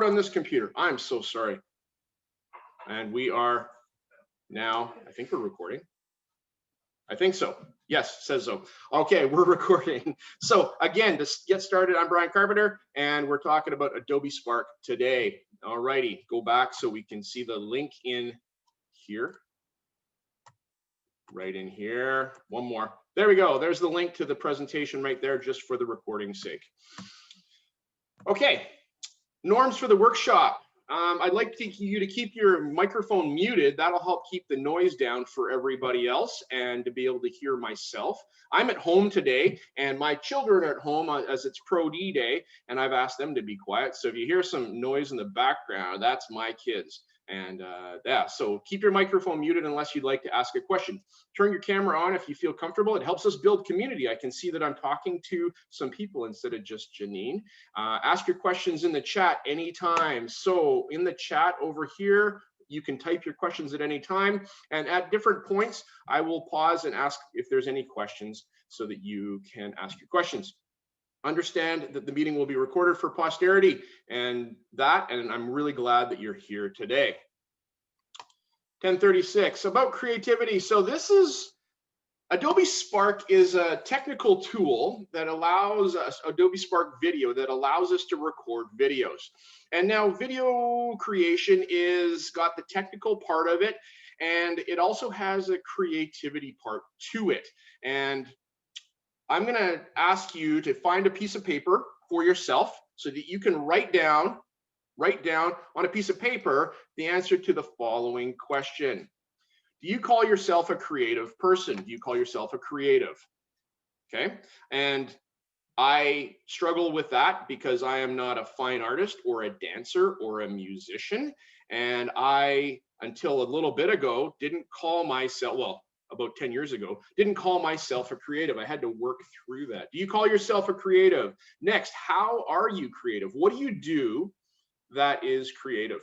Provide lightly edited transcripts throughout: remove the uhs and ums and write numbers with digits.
on this computer. I'm so sorry. And we are now, I think we're recording. I think so. Yes, says so. Okay, we're recording. So again, to get started, I'm Brian Carpenter, and we're talking about Adobe Spark today. All righty, go back so we can see the link in here. Right in here. One more. There we go. There's the link to the presentation right there, just for the recording's sake. Okay, norms for the workshop. I'd like you to keep your microphone muted. That'll help keep the noise down for everybody else and to be able to hear myself. I'm at home today and my children are at home as it's Pro D Day, and I've asked them to be quiet. So if you hear some noise in the background, that's my kids. And yeah, so keep your microphone muted unless you'd like to ask a question. Turn your camera on if you feel comfortable. It helps us build community. I can see that I'm talking to some people instead of just Janine. Ask your questions in the chat anytime. So in the chat over here, you can type your questions at any time. And at different points, I will pause and ask if there's any questions so that you can ask your questions. Understand that the meeting will be recorded for posterity, and I'm really glad that you're here today. 1036, about creativity. So this is, Adobe Spark is a technical tool that allows us, Adobe Spark Video, that allows us to record videos. And now video creation is got the technical part of it, and it also has a creativity part to it. And I'm going to ask you to find a piece of paper for yourself so that you can write down on a piece of paper the answer to the following question. Do you call yourself a creative person? Do you call yourself a creative? Okay. And I struggle with that because I am not a fine artist or a dancer or a musician. And I, until a little bit ago, didn't call myself, well, about 10 years ago, didn't call myself a creative. I had to work through that. Do you call yourself a creative? Next, how are you creative? What do you do that is creative?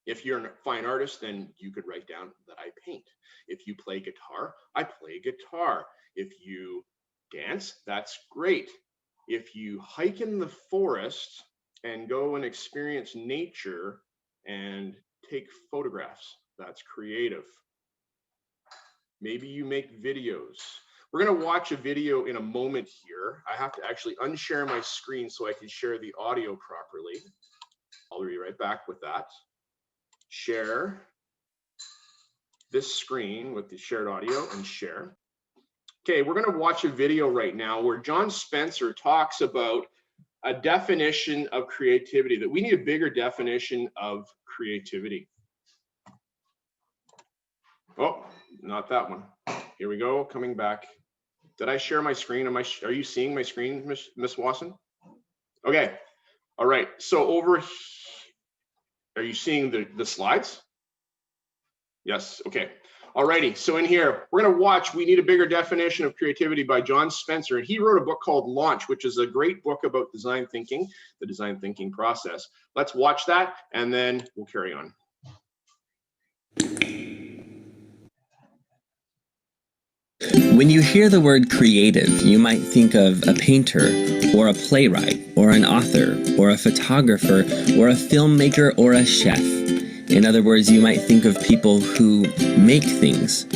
If you're a fine artist, then you could write down that I paint. If you play guitar, I play guitar. If you dance, that's great. If you hike in the forest and go and experience nature and take photographs, that's creative. Maybe you make videos. We're going to watch a video in a moment here. I have to actually unshare my screen so I can share the audio properly. I'll be right back with that. Share this screen with the shared audio and share. Okay, we're going to watch a video right now where John Spencer talks about a definition of creativity, that we need a bigger definition of creativity. Oh, not that one. Here we go, coming back. Did I share my screen? Are you seeing my screen, Miss Wasson? Okay, all right, so over here, are you seeing the slides? Yes, okay. All righty, so in here, we're gonna watch We Need a Bigger Definition of Creativity by John Spencer, and he wrote a book called Launch, which is a great book about design thinking, the design thinking process. Let's watch that, and then we'll carry on. When you hear the word creative, you might think of a painter, or a playwright, or an author, or a photographer, or a filmmaker, or a chef. In other words, you might think of people who make things.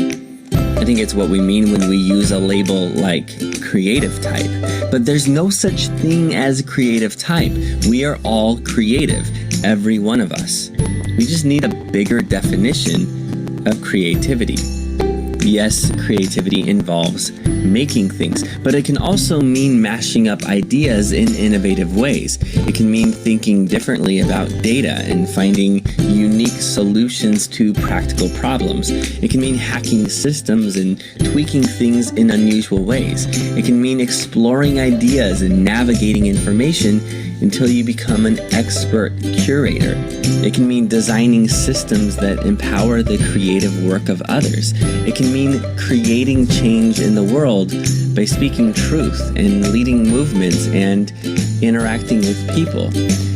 I think it's what we mean when we use a label like creative type. But there's no such thing as creative type. We are all creative, every one of us. We just need a bigger definition of creativity. Yes, creativity involves making things, but it can also mean mashing up ideas in innovative ways. It can mean thinking differently about data and finding unique solutions to practical problems. It can mean hacking systems and tweaking things in unusual ways. It can mean exploring ideas and navigating information until you become an expert curator. It can mean designing systems that empower the creative work of others. It can mean creating change in the world by speaking truth and leading movements and interacting with people.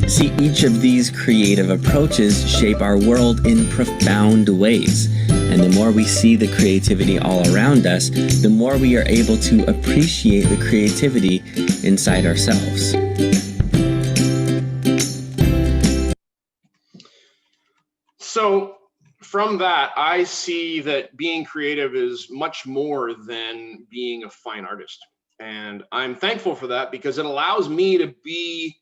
See, each of these creative approaches shape our world in profound ways. And the more we see the creativity all around us, the more we are able to appreciate the creativity inside ourselves. So from that, I see that being creative is much more than being a fine artist. And I'm thankful for that because it allows me to be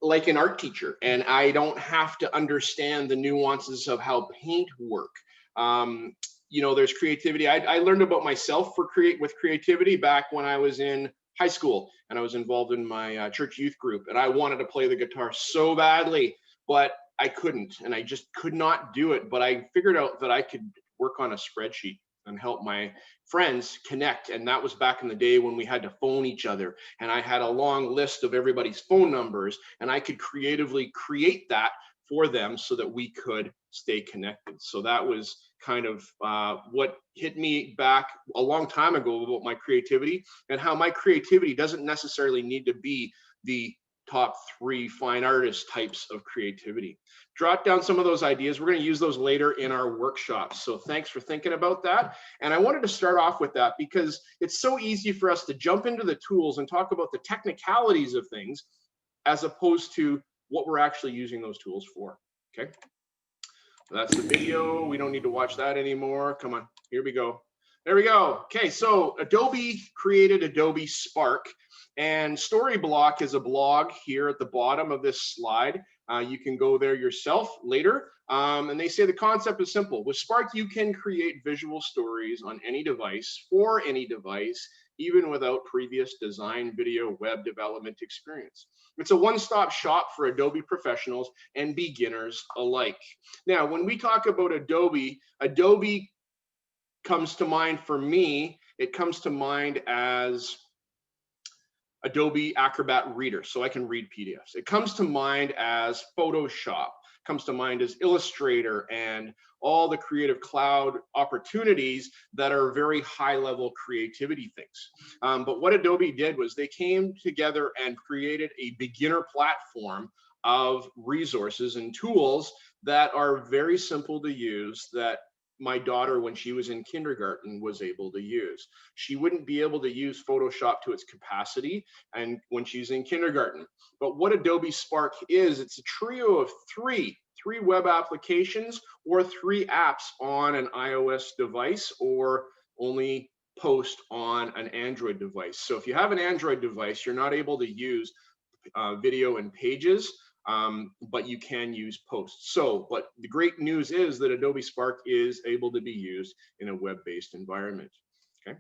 like an art teacher, and I don't have to understand the nuances of how paint work. You know, there's creativity. I learned about myself with creativity back when I was in high school, and I was involved in my church youth group, and I wanted to play the guitar so badly, but I couldn't, and I just could not do it. But I figured out that I could work on a spreadsheet and help my friends connect. And that was back in the day when we had to phone each other, and I had a long list of everybody's phone numbers, and I could creatively create that for them so that we could stay connected. So that was kind of what hit me back a long time ago about my creativity, and how my creativity doesn't necessarily need to be the top 3 fine artist types of creativity. Jot down some of those ideas. We're going to use those later in our workshops. So thanks for thinking about that. And I wanted to start off with that because it's so easy for us to jump into the tools and talk about the technicalities of things as opposed to what we're actually using those tools for. Okay. That's the video. We don't need to watch that anymore. Come on, here we go. There we go. Okay, so Adobe created Adobe Spark, and Storyblock is a blog here at the bottom of this slide. You can go there yourself later. And they say the concept is simple. With Spark, you can create visual stories on any device, for any device, even without previous design, video, web development experience. It's a one-stop shop for Adobe professionals and beginners alike. Now, when we talk about Adobe, Adobe comes to mind for me, it comes to mind as Adobe Acrobat Reader, so I can read PDFs. It comes to mind as Photoshop, comes to mind as Illustrator, and all the Creative Cloud opportunities that are very high-level creativity things. But what Adobe did was they came together and created a beginner platform of resources and tools that are very simple to use, that my daughter, when she was in kindergarten, was able to use. She wouldn't be able to use Photoshop to its capacity and when she's in kindergarten. But what Adobe Spark is, it's a trio of three web applications or 3 apps on an iOS device, or only post on an Android device. So if you have an Android device, you're not able to use video and pages, but you can use posts. So, but the great news is that Adobe Spark is able to be used in a web-based environment. Okay.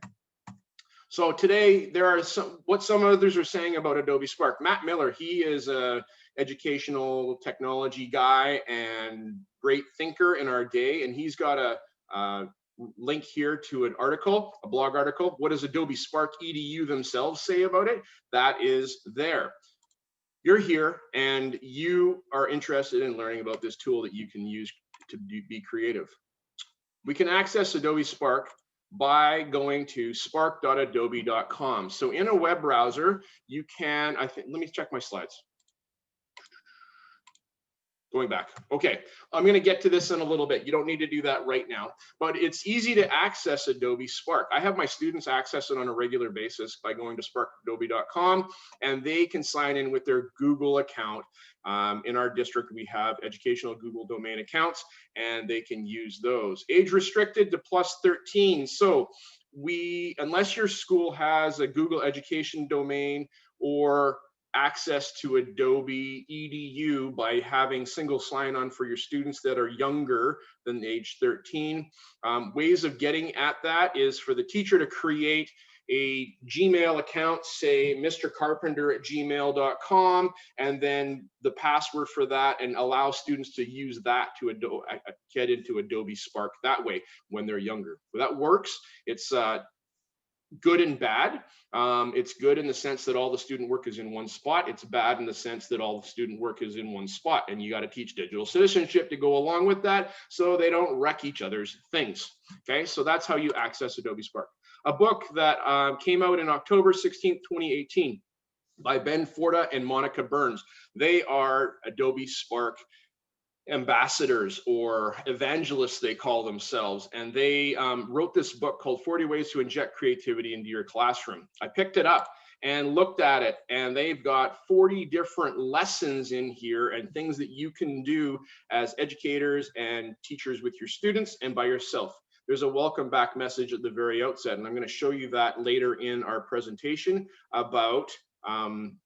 So today there are what some others are saying about Adobe Spark. Matt Miller, he is a educational technology guy and great thinker in our day, and he's got a link here to an article, a blog article. What does Adobe Spark EDU themselves say about it? That is there. You're here and you are interested in learning about this tool that you can use to be creative. We can access Adobe Spark by going to spark.adobe.com. So in a web browser, you can, let me check my slides. Going back. Okay, I'm going to get to this in a little bit. You don't need to do that right now, but it's easy to access Adobe Spark. I have my students access it on a regular basis by going to spark.adobe.com, and they can sign in with their Google account. In our district, we have educational Google domain accounts, and they can use those. Age restricted to +13. So unless your school has a Google education domain or access to Adobe EDU by having single sign-on for your students that are younger than age 13. Ways of getting at that is for the teacher to create a Gmail account, say mrcarpenter@gmail.com, and then the password for that, and allow students to use that to get into Adobe Spark that way when they're younger. Well, that works. It's good and bad. It's good in the sense that all the student work is in one spot. It's bad in the sense that all the student work is in one spot, and you got to teach digital citizenship to go along with that so they don't wreck each other's things. Okay, so that's how you access Adobe Spark. A book that came out in October 16th, 2018 by Ben Forta and Monica Burns. They are Adobe Spark ambassadors or evangelists, they call themselves, and they wrote this book called 40 Ways to Inject Creativity into Your Classroom. I picked it up and looked at it, and they've got 40 different lessons in here and things that you can do as educators and teachers with your students and by yourself. There's a welcome back message at the very outset, and I'm going to show you that later in our presentation about and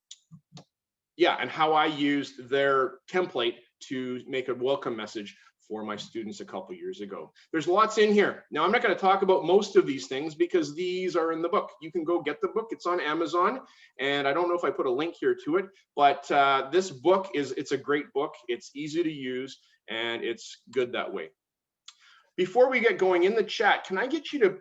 how I used their template to make a welcome message for my students a couple years ago. There's lots in here. Now, I'm not going to talk about most of these things because these are in the book. You can go get the book. It's on Amazon, and I don't know if I put a link here to it, but this book it's a great book. It's easy to use, and it's good that way. Before we get going in the chat, can I get you to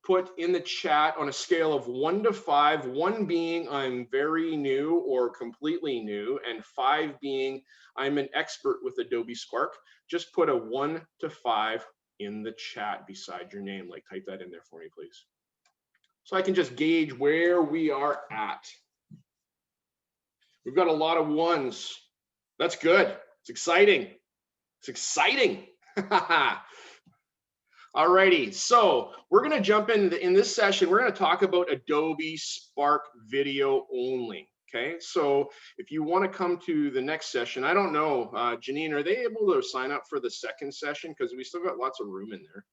put in the chat on a scale of 1 to 5, 1 being I'm very new or completely new, and 5 being I'm an expert with Adobe Spark. Just put a 1 to 5 in the chat beside your name. Like, type that in there for me, please, so I can just gauge where we are at. We've got a lot of 1s. That's good. It's exciting. It's exciting. Alrighty, so we're going to jump in this session. We're going to talk about Adobe Spark Video only. Okay, so if you want to come to the next session, I don't know, Janine, are they able to sign up for the second session? Because we still got lots of room in there.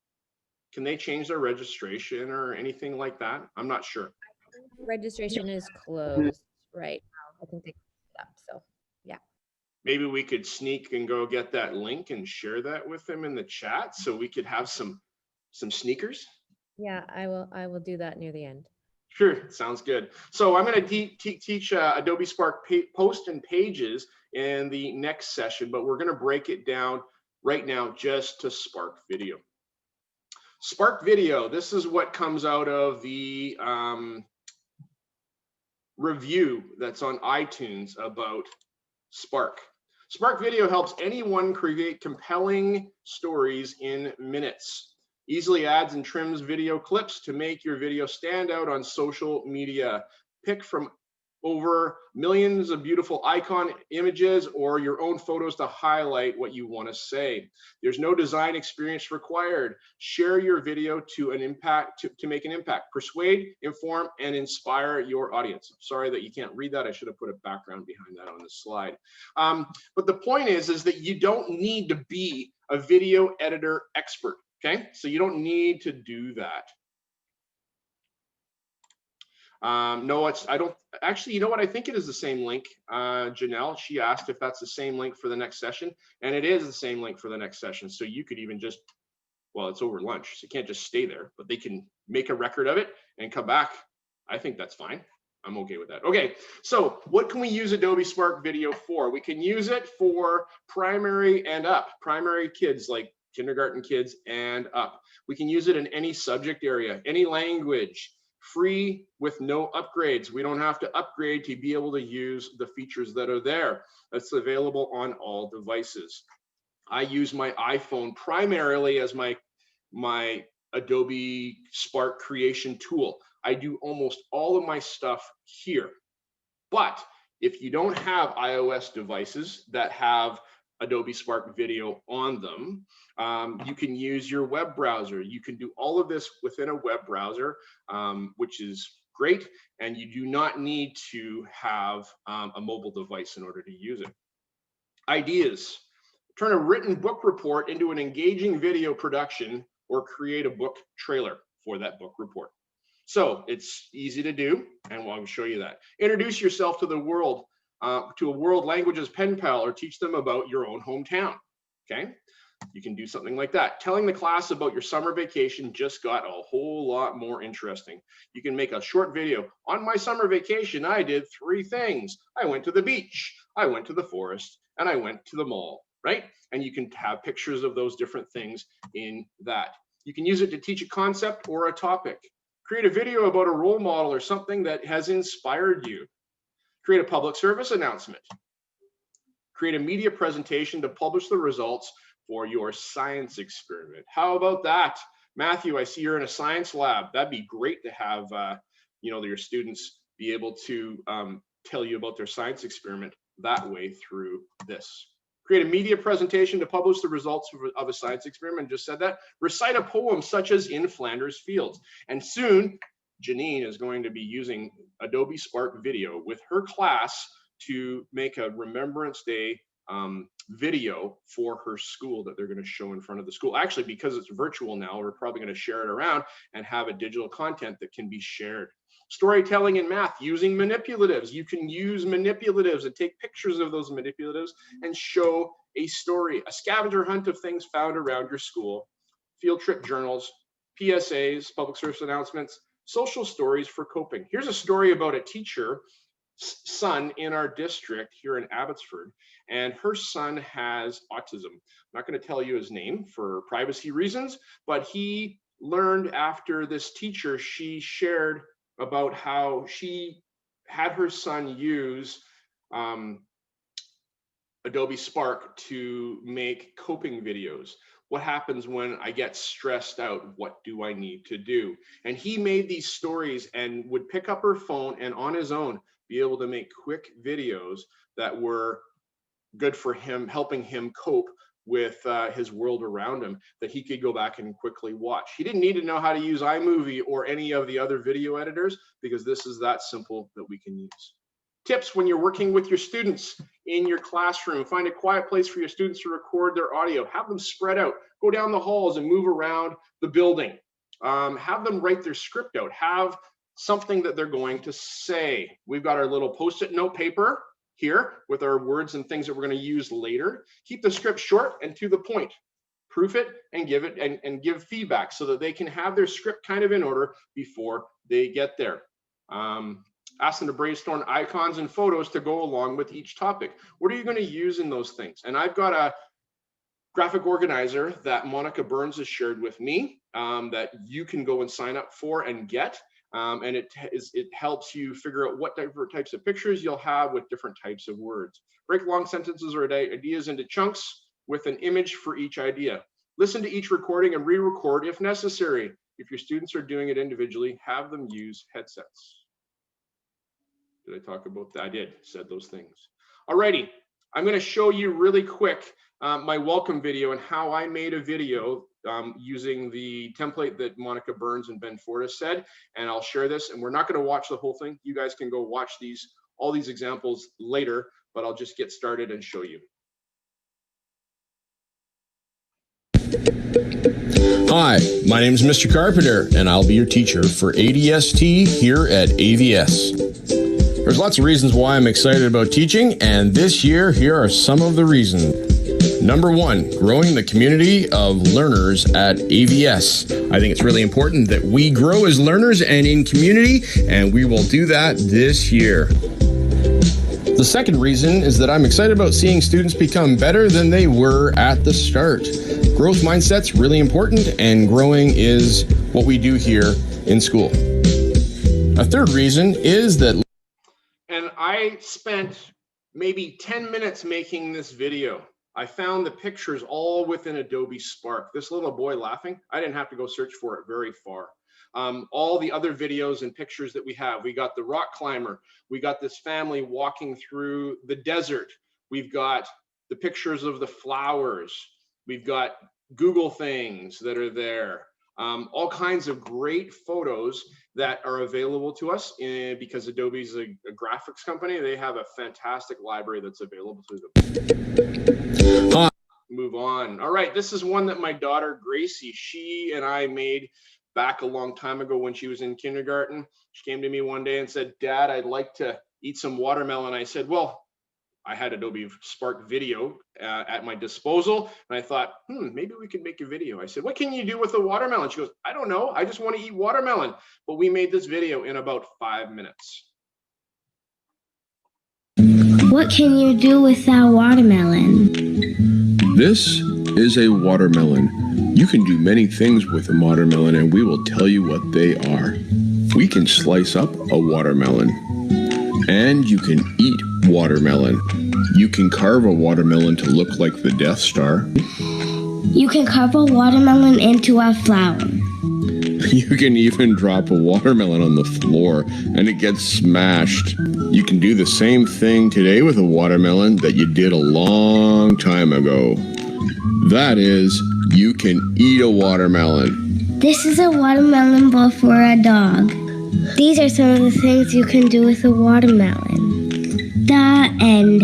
Can they change their registration or anything like that? I'm not sure. Registration is closed right now. I think they closed it up, so yeah. Maybe we could sneak and go get that link and share that with them in the chat so we could have some sneakers. Yeah, I will do that near the end. Sure, sounds good. So I'm going to teach Adobe Spark Post and Pages in the next session, but we're going to break it down right now just to Spark Video. Spark Video, this is what comes out of the review that's on iTunes about Spark. Spark Video helps anyone create compelling stories in minutes. Easily adds and trims video clips to make your video stand out on social media. Pick from over millions of beautiful icon images or your own photos to highlight what you want to say. There's no design experience required. Share your video to make an impact. Persuade, inform, and inspire your audience. Sorry that you can't read that. I should have put a background behind that on the slide. But the point is that you don't need to be a video editor expert. Okay, so you don't need to do that. No, I don't actually, you know what? I think it is the same link. Janelle, she asked if that's the same link for the next session, and it is the same link for the next session. So you could even just, well, it's over lunch, so you can't just stay there, but they can make a record of it and come back. I think that's fine. I'm okay with that. Okay, so what can we use Adobe Spark Video for? We can use it for primary and up, primary kids like kindergarten kids and up. We can use it in any subject area, any language, free with no upgrades. We don't have to upgrade to be able to use the features that are there. That's available on all devices. I use my iPhone primarily as my Adobe Spark creation tool. I do almost all of my stuff here. But if you don't have iOS devices that have Adobe Spark Video on them, you can use your web browser. You can do all of this within a web browser, which is great, and you do not need to have a mobile device in order to use it. Ideas: turn a written book report into an engaging video production or create a book trailer for that book report. So it's easy to do, and I'll show you that. Introduce yourself to the world, to a world languages pen pal, or teach them about your own hometown. Okay, you can do something like that. Telling the class about your summer vacation just got a whole lot more interesting. You can make a short video. On my summer vacation, I did 3 things. I went to the beach, I went to the forest, and I went to the mall, right? And you can have pictures of those different things in that. You can use it to teach a concept or a topic. Create a video about a role model or something that has inspired you. Create a public service announcement. Create a media presentation to publish the results for your science experiment. How about that? Matthew, I see you're in a science lab. That'd be great to have your students be able to tell you about their science experiment that way through this. Create a media presentation to publish the results of a science experiment. Just said that. Recite a poem such as In Flanders Fields. And soon, Janine is going to be using Adobe Spark Video with her class to make a Remembrance Day video for her school that they're going to show in front of the school. Actually, because it's virtual now, we're probably going to share it around and have a digital content that can be shared. Storytelling in math using manipulatives. You can use manipulatives and take pictures of those manipulatives and show a story, a scavenger hunt of things found around your school, field trip journals, PSAs, public service announcements, social stories for coping. Here's a story about a teacher son in our district here in Abbotsford, and her son has autism. I'm not going to tell you his name for privacy reasons, but he learned after this teacher, she shared about how she had her son use Adobe Spark to make coping videos. What happens when I get stressed out? What do I need to do? And he made these stories and would pick up her phone and on his own be able to make quick videos that were good for him, helping him cope with his world around him, that he could go back and quickly watch. He didn't need to know how to use iMovie or any of the other video editors, because this is that simple that we can use. Tips when you're working with your students in your classroom: find a quiet place for your students to record their audio. Have them spread out, go down the halls and move around the building. Have them write their script out. Have something that they're going to say. We've got our little post-it note paper here with our words and things that we're going to use later. Keep the script short and to the point. Proof it and give it and give feedback so that they can have their script kind of in order before they get there. Ask them to brainstorm icons and photos to go along with each topic. What are you going to use in those things? And I've got a graphic organizer that Monica Burns has shared with me that you can go and sign up for and get. And it helps you figure out what different types of pictures you'll have with different types of words. Break long sentences or ideas into chunks with an image for each idea. Listen to each recording and re-record if necessary. If your students are doing it individually, have them use headsets. Did I talk about that? I did, said those things. Alrighty, I'm going to show you really quick my welcome video and how I made a video using the template that Monica Burns and Ben Fortas said, and I'll share this. And we're not going to watch the whole thing. You guys can go watch all these examples later, but I'll just get started and show you. Hi, my name is Mr. Carpenter, and I'll be your teacher for ADST here at AVS. There's lots of reasons why I'm excited about teaching, and this year, here are some of the reasons. Number one, growing the community of learners at AVS. I think it's really important that we grow as learners and in community, and we will do that this year. The second reason is that I'm excited about seeing students become better than they were at the start. Growth mindset's really important, and growing is what we do here in school. A third reason is that... And I spent maybe 10 minutes making this video. I found the pictures all within Adobe Spark. This little boy laughing, I didn't have to go search for it very far. All the other videos and pictures that we have, we got the rock climber, we got this family walking through the desert, we've got the pictures of the flowers, we've got Google things that are there, all kinds of great photos that are available to us because Adobe's a graphics company. They have a fantastic library that's available to them. Move on. All right, this is one that my daughter Gracie, she and I made back a long time ago when she was in kindergarten. She came to me one day and said, "Dad, I'd like to eat some watermelon." I said, well, I had Adobe Spark Video at my disposal, and I thought, maybe we could make a video. I said, "What can you do with a watermelon?" She goes, "I don't know. I just want to eat watermelon." But we made this video in about 5 minutes. What can you do with that watermelon? This is a watermelon. You can do many things with a watermelon, and we will tell you what they are. We can slice up a watermelon, and you can eat watermelon. You can carve a watermelon to look like the Death Star. You can carve a watermelon into a flower. You can even drop a watermelon on the floor and it gets smashed. You can do the same thing today with a watermelon that you did a long time ago. That is, you can eat a watermelon. This is a watermelon bowl for a dog. These are some of the things you can do with a watermelon. The end.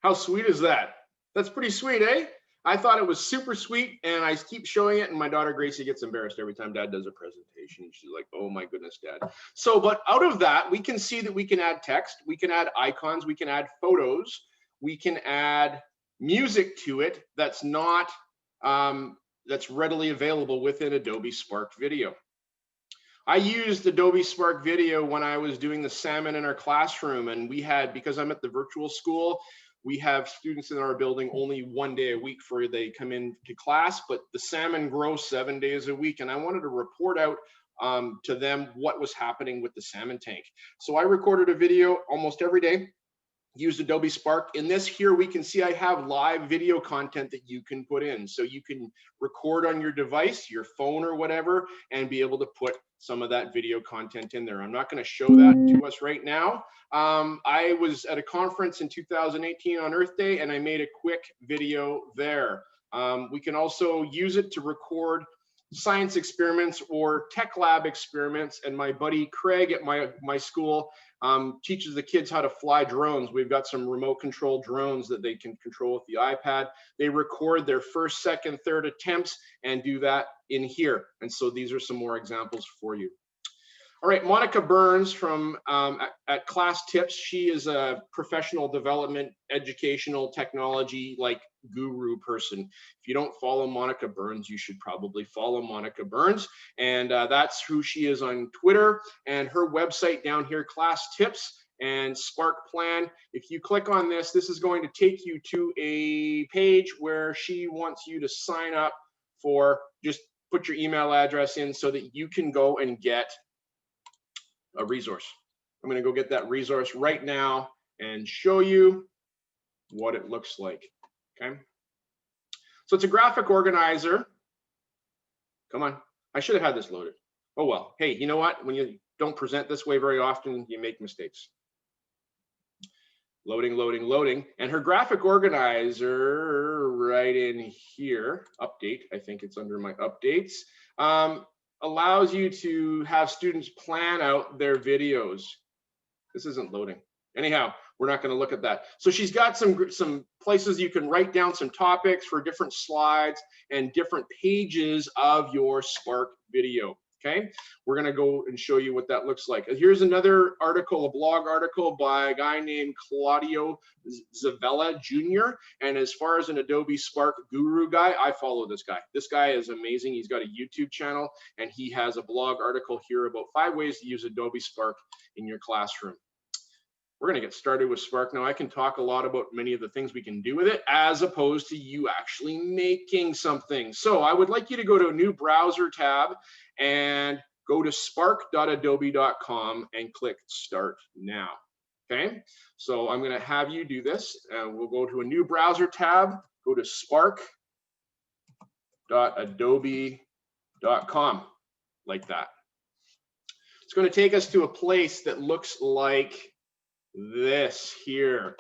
How sweet is that? That's pretty sweet, eh? I thought it was super sweet, and I keep showing it, and my daughter Gracie gets embarrassed every time Dad does a presentation. She's like, oh my goodness, Dad. So, but out of that, we can see that we can add text, we can add icons, we can add photos, we can add music to it that's not, that's readily available within Adobe SparkVideo. I used Adobe SparkVideo when I was doing the salmon in our classroom, and we had, because I'm at the virtual school, we have students in our building only 1 day a week before they come in to class, but the salmon grow 7 days a week, and I wanted to report out to them what was happening with the salmon tank. So I recorded a video almost every day, used Adobe Spark. In this here, we can see I have live video content that you can put in. So you can record on your device, your phone or whatever, and be able to put some of that video content in there. I'm not going to show that to us right now. I was at a conference in 2018 on Earth Day, and I made a quick video there. We can also use it to record science experiments or tech lab experiments. And my buddy Craig at my school teaches the kids how to fly drones. We've got some remote control drones that they can control with the iPad. They record their first, second, third attempts and do that in here. And so these are some more examples for you. All right, Monica Burns from at Class Tips. She is a professional development, educational technology like guru person. If you don't follow Monica Burns, you should probably follow Monica Burns. And that's who she is on Twitter. And her website down here, Class Tips and Spark Plan. If you click on this, this is going to take you to a page where she wants you to sign up for, just put your email address in so that you can go and get a resource. I'm going to go get that resource right now and show you what it looks like. Okay. So it's a graphic organizer. Come on. I should have had this loaded. Oh, well. Hey, you know what? When you don't present this way very often, you make mistakes. Loading, loading, loading. And her graphic organizer right in here, update, I think it's under my updates, allows you to have students plan out their videos. This isn't loading. Anyhow, we're not going to look at that. So she's got some places you can write down some topics for different slides and different pages of your Spark video. Okay, we're going to go and show you what that looks like. Here's another article, a blog article by a guy named Claudio Zavella Jr. And as far as an Adobe Spark guru guy, I follow this guy. This guy is amazing. He's got a YouTube channel, and he has a blog article here about 5 ways to use Adobe Spark in your classroom. We're going to get started with Spark now. I can talk a lot about many of the things we can do with it as opposed to you actually making something. So I would like you to go to a new browser tab and go to spark.adobe.com and click Start Now. Okay, so I'm going to have you do this. We'll go to a new browser tab, go to spark.adobe.com like that. It's going to take us to a place that looks like this here.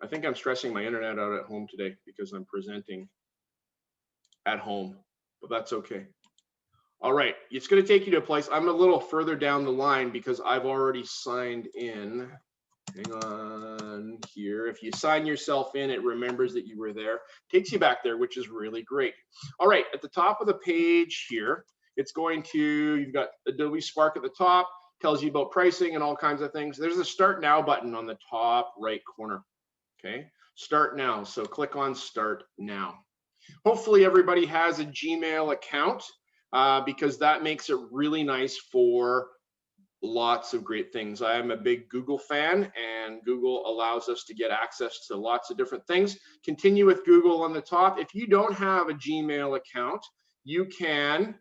I think I'm stressing my internet out at home today because I'm presenting at home, but that's okay. All right, it's going to take you to a place. I'm a little further down the line because I've already signed in. Hang on here. If you sign yourself in, it remembers that you were there. Takes you back there, which is really great. All right, at the top of the page here, it's going to, you've got Adobe Spark at the top, tells you about pricing and all kinds of things. There's a Start Now button on the top right corner. Okay, Start Now. So click on Start Now. Hopefully everybody has a Gmail account because that makes it really nice for lots of great things. I am a big Google fan, and Google allows us to get access to lots of different things. Continue with Google on the top. If you don't have a Gmail account, you can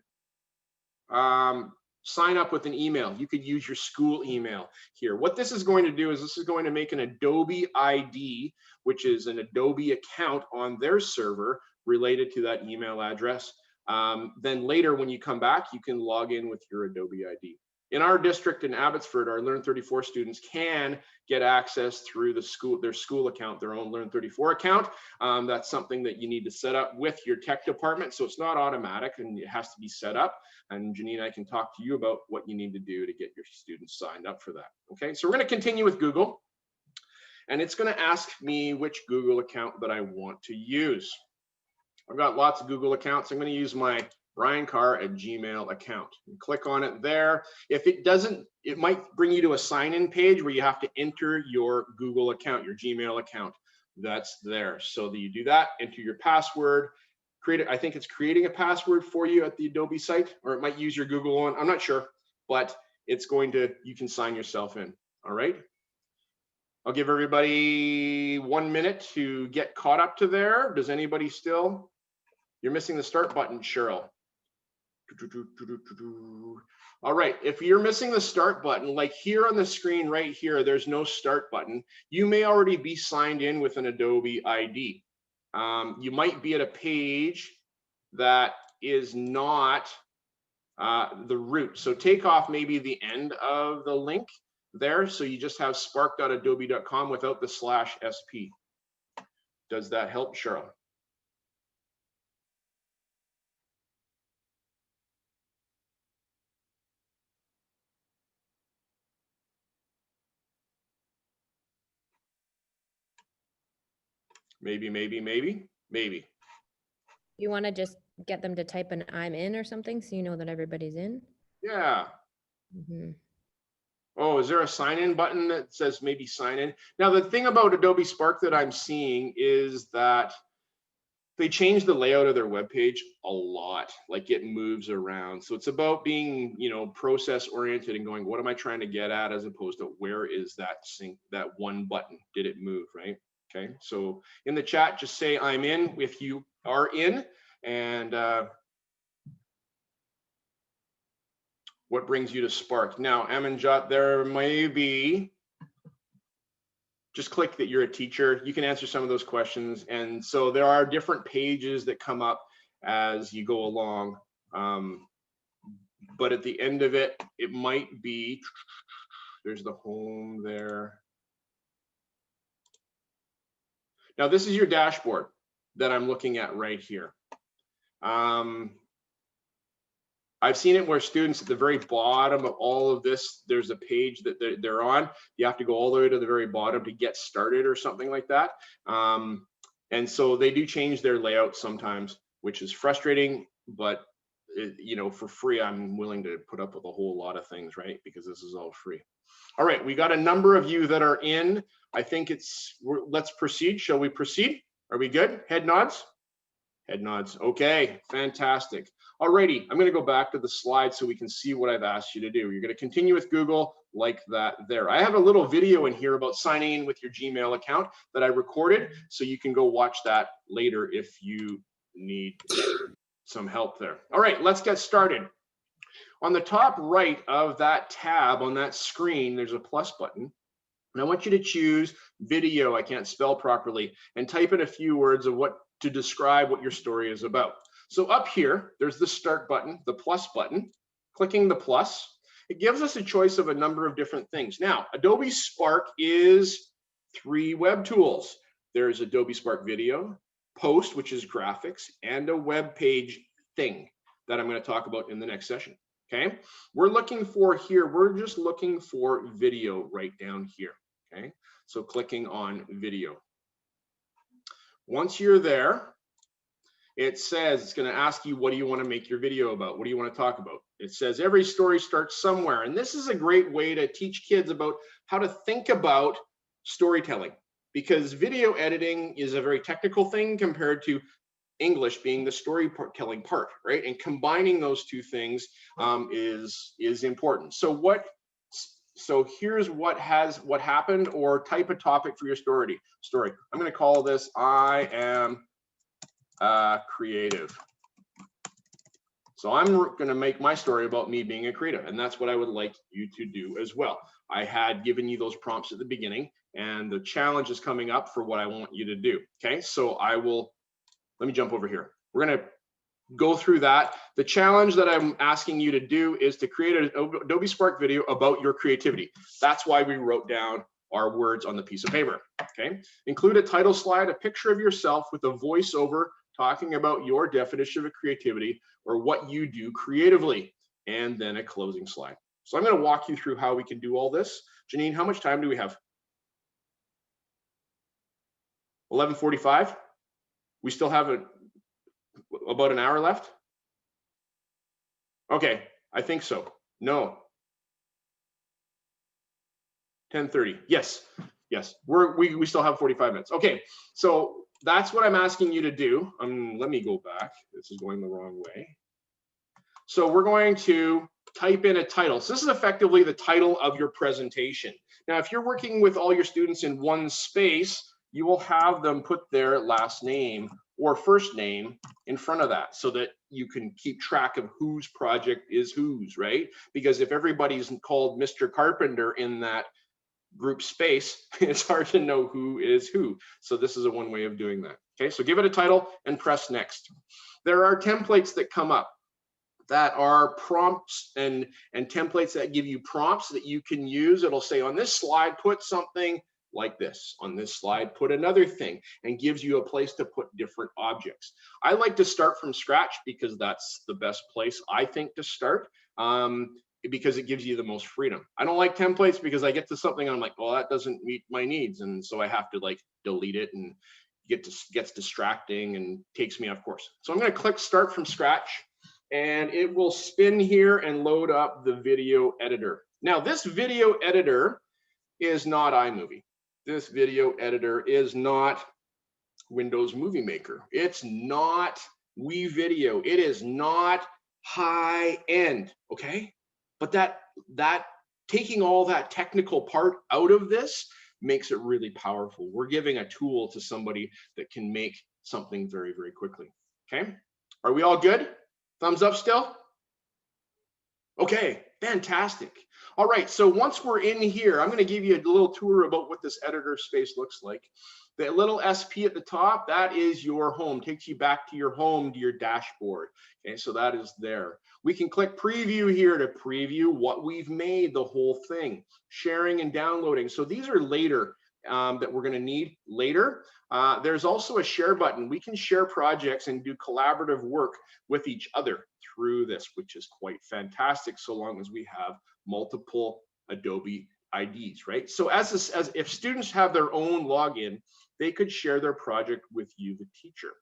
sign up with an email. You could use your school email here. What this is going to do is this is going to make an Adobe ID, which is an Adobe account on their server related to that email address. Then later when you come back, you can log in with your Adobe ID. In our district in Abbotsford, our Learn34 students can get access through their school account, their own Learn34 account. That's something that you need to set up with your tech department. So it's not automatic and it has to be set up. And Janine, I can talk to you about what you need to do to get your students signed up for that. Okay, so we're going to continue with Google. And it's going to ask me which Google account that I want to use. I've got lots of Google accounts. I'm going to use my briancarr@gmail account. And click on it there. If it doesn't, it might bring you to a sign-in page where you have to enter your Google account, your Gmail account. That's there. So that you do that, enter your password, create it. I think it's creating a password for you at the Adobe site, or it might use your Google one. I'm not sure, but it's going to, you can sign yourself in. All right. I'll give everybody 1 minute to get caught up to there. Does anybody still? You're missing the start button, Cheryl. All right, if you're missing the start button, like here on the screen right here, there's no start button. You may already be signed in with an Adobe ID. You might be at a page that is not the root. So take off maybe the end of the link there. So you just have spark.adobe.com without the /sp. Does that help, Cheryl? Maybe. You want to just get them to type an "I'm in" or something so you know that everybody's in? Yeah. Mm-hmm. Oh, is there a sign-in button that says maybe sign in? Now, the thing about Adobe Spark that I'm seeing is that they changed the layout of their webpage a lot. Like it moves around. So it's about being, process oriented and going, what am I trying to get at, as opposed to where is that one button? Did it move, right? Okay, so in the chat, just say I'm in if you are in, and what brings you to Spark. Now, Amanjot, there may be, just click that you're a teacher. You can answer some of those questions. And so there are different pages that come up as you go along. But at the end of it, it might be, there's the home there. Now, this is your dashboard that I'm looking at right here. I've seen it where students at the very bottom of all of this, there's a page that they're on. You have to go all the way to the very bottom to get started or something like that. And so they do change their layout sometimes, which is frustrating, but for free, I'm willing to put up with a whole lot of things, right? Because this is all free. All right, we got a number of you that are in. I think let's proceed. Shall we proceed? Are we good? Head nods? Head nods. Okay, fantastic. All righty, I'm going to go back to the slide so we can see what I've asked you to do. You're going to continue with Google like that there. I have a little video in here about signing in with your Gmail account that I recorded, so you can go watch that later if you need some help there. All right, let's get started. On the top right of that tab on that screen, there's a plus button. And I want you to choose video, I can't spell properly, and type in a few words of what to describe what your story is about. So up here, there's the start button, the plus button. Clicking the plus, it gives us a choice of a number of different things. Now, Adobe Spark is 3 web tools. There's Adobe Spark Video, Post, which is graphics, and a web page thing that I'm going to talk about in the next session. Okay, we're just looking for video right down here. Okay, so clicking on video. Once you're there, it says it's going to ask you, what do you want to make your video about? What do you want to talk about? It says every story starts somewhere. And this is a great way to teach kids about how to think about storytelling, because video editing is a very technical thing compared to English being the storytelling part, right? And combining those two things is important. So here's what happened, or type a topic for your story. I'm going to call this I am creative. So I'm going to make my story about me being a creative, and that's what I would like you to do as well. I had given you those prompts at the beginning, and the challenge is coming up for what I want you to do. Okay, so let me jump over here. We're going to go through that. The challenge that I'm asking you to do is to create an Adobe Spark video about your creativity. That's why we wrote down our words on the piece of paper, okay? Include a title slide, a picture of yourself with a voiceover talking about your definition of creativity or what you do creatively, and then a closing slide. So I'm going to walk you through how we can do all this. Janine, how much time do we have? 11:45. We still have about an hour left. Okay, I think so. No. 10:30. Yes, yes. We still have 45 minutes. Okay, so that's what I'm asking you to do. Let me go back. This is going the wrong way. So we're going to type in a title. So this is effectively the title of your presentation. Now, if you're working with all your students in one space, you will have them put their last name or first name in front of that so that you can keep track of whose project is whose, right? Because if everybody's called Mr. Carpenter in that group space, it's hard to know who is who. So this is a one way of doing that. Okay, so give it a title and press next. There are templates that come up that are prompts and templates that give you prompts that you can use. It'll say on this slide, put something like this. On this slide, put another thing, and gives you a place to put different objects. I like to start from scratch because that's the best place, I think, to start. Because it gives you the most freedom. I don't like templates because I get to something and I'm like, well, that doesn't meet my needs. And so I have to like delete it, and gets distracting and takes me off course. So I'm going to click start from scratch, and it will spin here and load up the video editor. Now, this video editor is not iMovie. This video editor is not Windows Movie Maker. It's not WeVideo. It is not high end, okay? But that taking all that technical part out of this makes it really powerful. We're giving a tool to somebody that can make something very, very quickly. Okay, are we all good? Thumbs up still? Okay, fantastic. All right, so once we're in here, I'm going to give you a little tour about what this editor space looks like. The little SP at the top, that is your home, takes you back to your home, to your dashboard. Okay, so that is there. We can click preview here to preview what we've made, the whole thing. Sharing and downloading. So these are later that we're going to need later. There's also a share button. We can share projects and do collaborative work with each other through this, which is quite fantastic, so long as we have multiple Adobe IDs, right? So as if students have their own login, they could share their project with you, the teacher.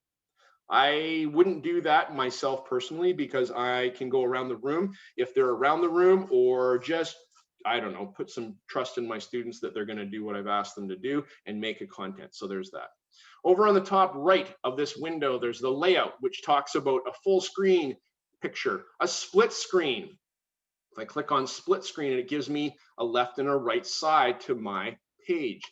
I wouldn't do that myself personally because I can go around the room if they're around the room, or just, I don't know, put some trust in my students that they're going to do what I've asked them to do and make a content. So there's that. Over on the top right of this window, there's the layout, which talks about a full screen picture, a split screen. If I click on split screen, it gives me a left and a right side to my page.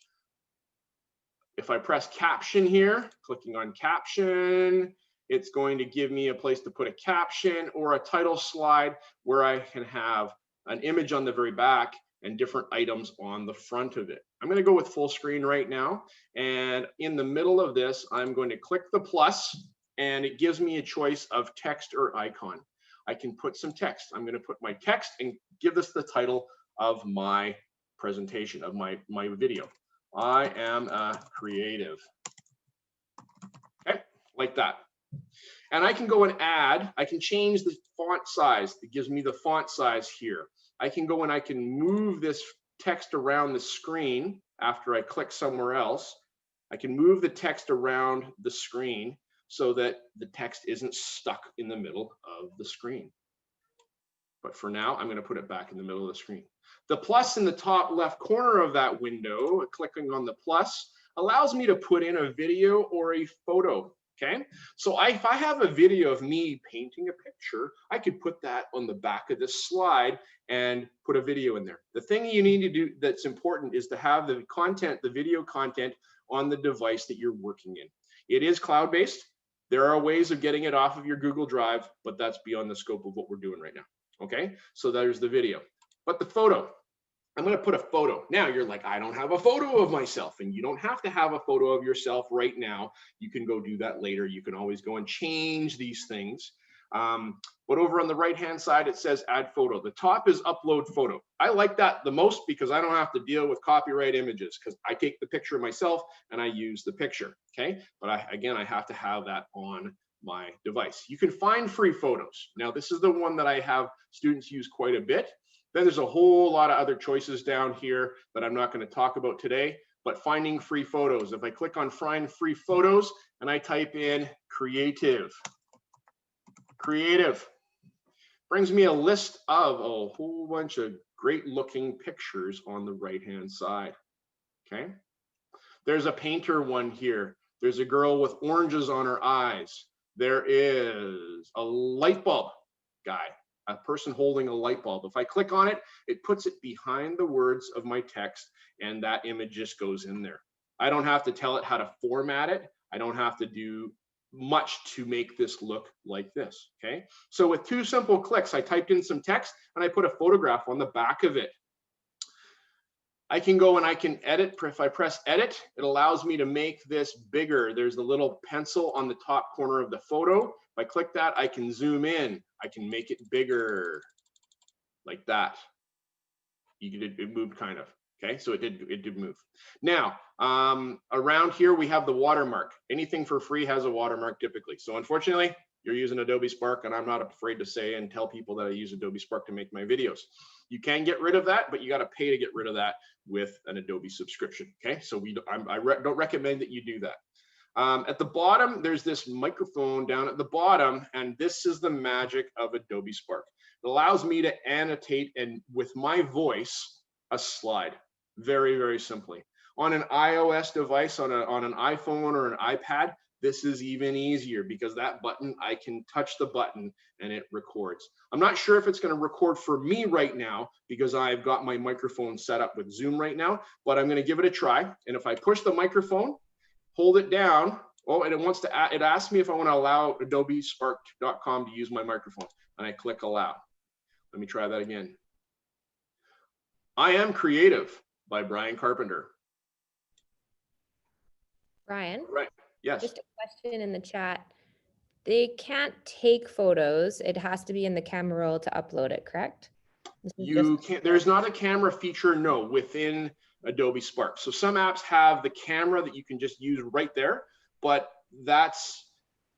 If I press caption here, clicking on caption, it's going to give me a place to put a caption or a title slide where I can have an image on the very back and different items on the front of it. I'm going to go with full screen right now. And in the middle of this, I'm going to click the plus, and it gives me a choice of text or icon. I can put some text. I'm going to put my text and give this the title of my presentation, of my video. I am a creative. Okay, like that. And I can go and add, I can change the font size. It gives me the font size here. I can go and I can move this text around the screen after I click somewhere else. I can move the text around the screen so that the text isn't stuck in the middle of the screen. But for now, I'm going to put it back in the middle of the screen. The plus in the top left corner of that window, clicking on the plus, allows me to put in a video or a photo. Okay, so if I have a video of me painting a picture, I could put that on the back of this slide and put a video in there. The thing you need to do that's important is to have the content, the video content, on the device that you're working in. It is cloud-based. There are ways of getting it off of your Google Drive, but that's beyond the scope of what we're doing right now. Okay, so there's the video. But the photo, I'm going to put a photo. Now you're like, I don't have a photo of myself, and you don't have to have a photo of yourself right now. You can go do that later. You can always go and change these things. But over on the right-hand side, it says add photo. The top is upload photo. I like that the most because I don't have to deal with copyright images because I take the picture myself and I use the picture, okay? But again, I have to have that on my device. You can find free photos. Now, this is the one that I have students use quite a bit. Then there's a whole lot of other choices down here that I'm not going to talk about today, but finding free photos. If I click on find free photos and I type in creative, brings me a list of a whole bunch of great looking pictures on the right-hand side, okay? There's a painter one here. There's a girl with oranges on her eyes. There is a light bulb guy, a person holding a light bulb. If I click on it, it puts it behind the words of my text, and that image just goes in there. I don't have to tell it how to format it. I don't have to do much to make this look like this, okay? So with 2 simple clicks, I typed in some text and I put a photograph on the back of it. I can go and I can edit. If I press edit, it allows me to make this bigger. There's the little pencil on the top corner of the photo. If I click that, I can zoom in. I can make it bigger like that. It moved kind of. Okay, so it did move. Now, around here, we have the watermark. Anything for free has a watermark typically. So unfortunately, you're using Adobe Spark, and I'm not afraid to say and tell people that I use Adobe Spark to make my videos. You can get rid of that, but you got to pay to get rid of that with an Adobe subscription. Okay, so I don't recommend that you do that. At the bottom, there's this microphone down at the bottom, and this is the magic of Adobe Spark. It allows me to annotate and with my voice a slide. Very, very simply. On an iOS device, on an iPhone or an iPad, this is even easier because that button, I can touch the button and it records. I'm not sure if it's going to record for me right now because I've got my microphone set up with Zoom right now, but I'm going to give it a try. And if I push the microphone, hold it down, oh, and it asks me if I want to allow adobespark.com to use my microphone, and I click allow. Let me try that again. I Am Creative by Brian Carpenter. Brian? Right. Yes. Just a question in the chat. They can't take photos. It has to be in the camera roll to upload it, correct? You can't, there's not a camera feature, no, within Adobe Spark. So some apps have the camera that you can just use right there, but that's,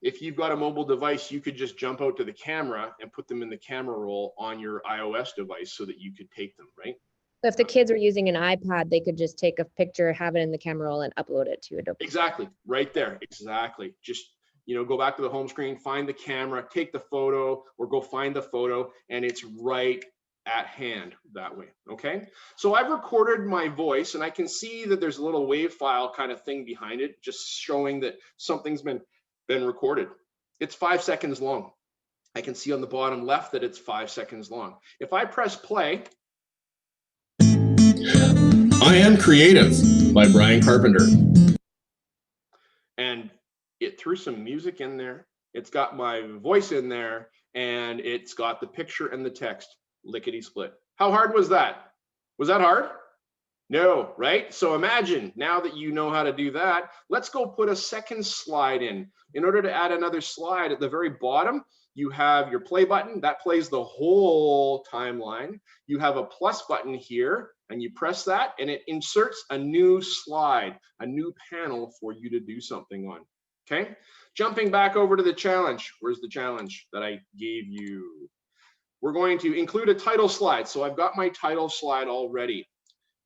if you've got a mobile device, you could just jump out to the camera and put them in the camera roll on your iOS device so that you could take them, right? So if the kids were using an iPad, they could just take a picture, have it in the camera roll, and upload it to Adobe. Exactly, right there, exactly. Just, you know, go back to the home screen, find the camera, take the photo, or go find the photo, and it's right at hand that way, okay? So I've recorded my voice, and I can see that there's a little WAV file kind of thing behind it, just showing that something's been recorded. It's 5 seconds long. I can see on the bottom left that it's 5 seconds long. If I press play, I Am Creative by Brian Carpenter. And it threw some music in there. It's got my voice in there, and it's got the picture and the text lickety split. How hard was that? Was that hard? No, right? So imagine now that you know how to do that, let's go put a second slide in. In order to add another slide at the very bottom, you have your play button that plays the whole timeline. You have a plus button here, and you press that and it inserts a new slide, a new panel for you to do something on. Okay, jumping back over to the challenge. Where's the challenge that I gave you? We're going to include a title slide. So I've got my title slide already.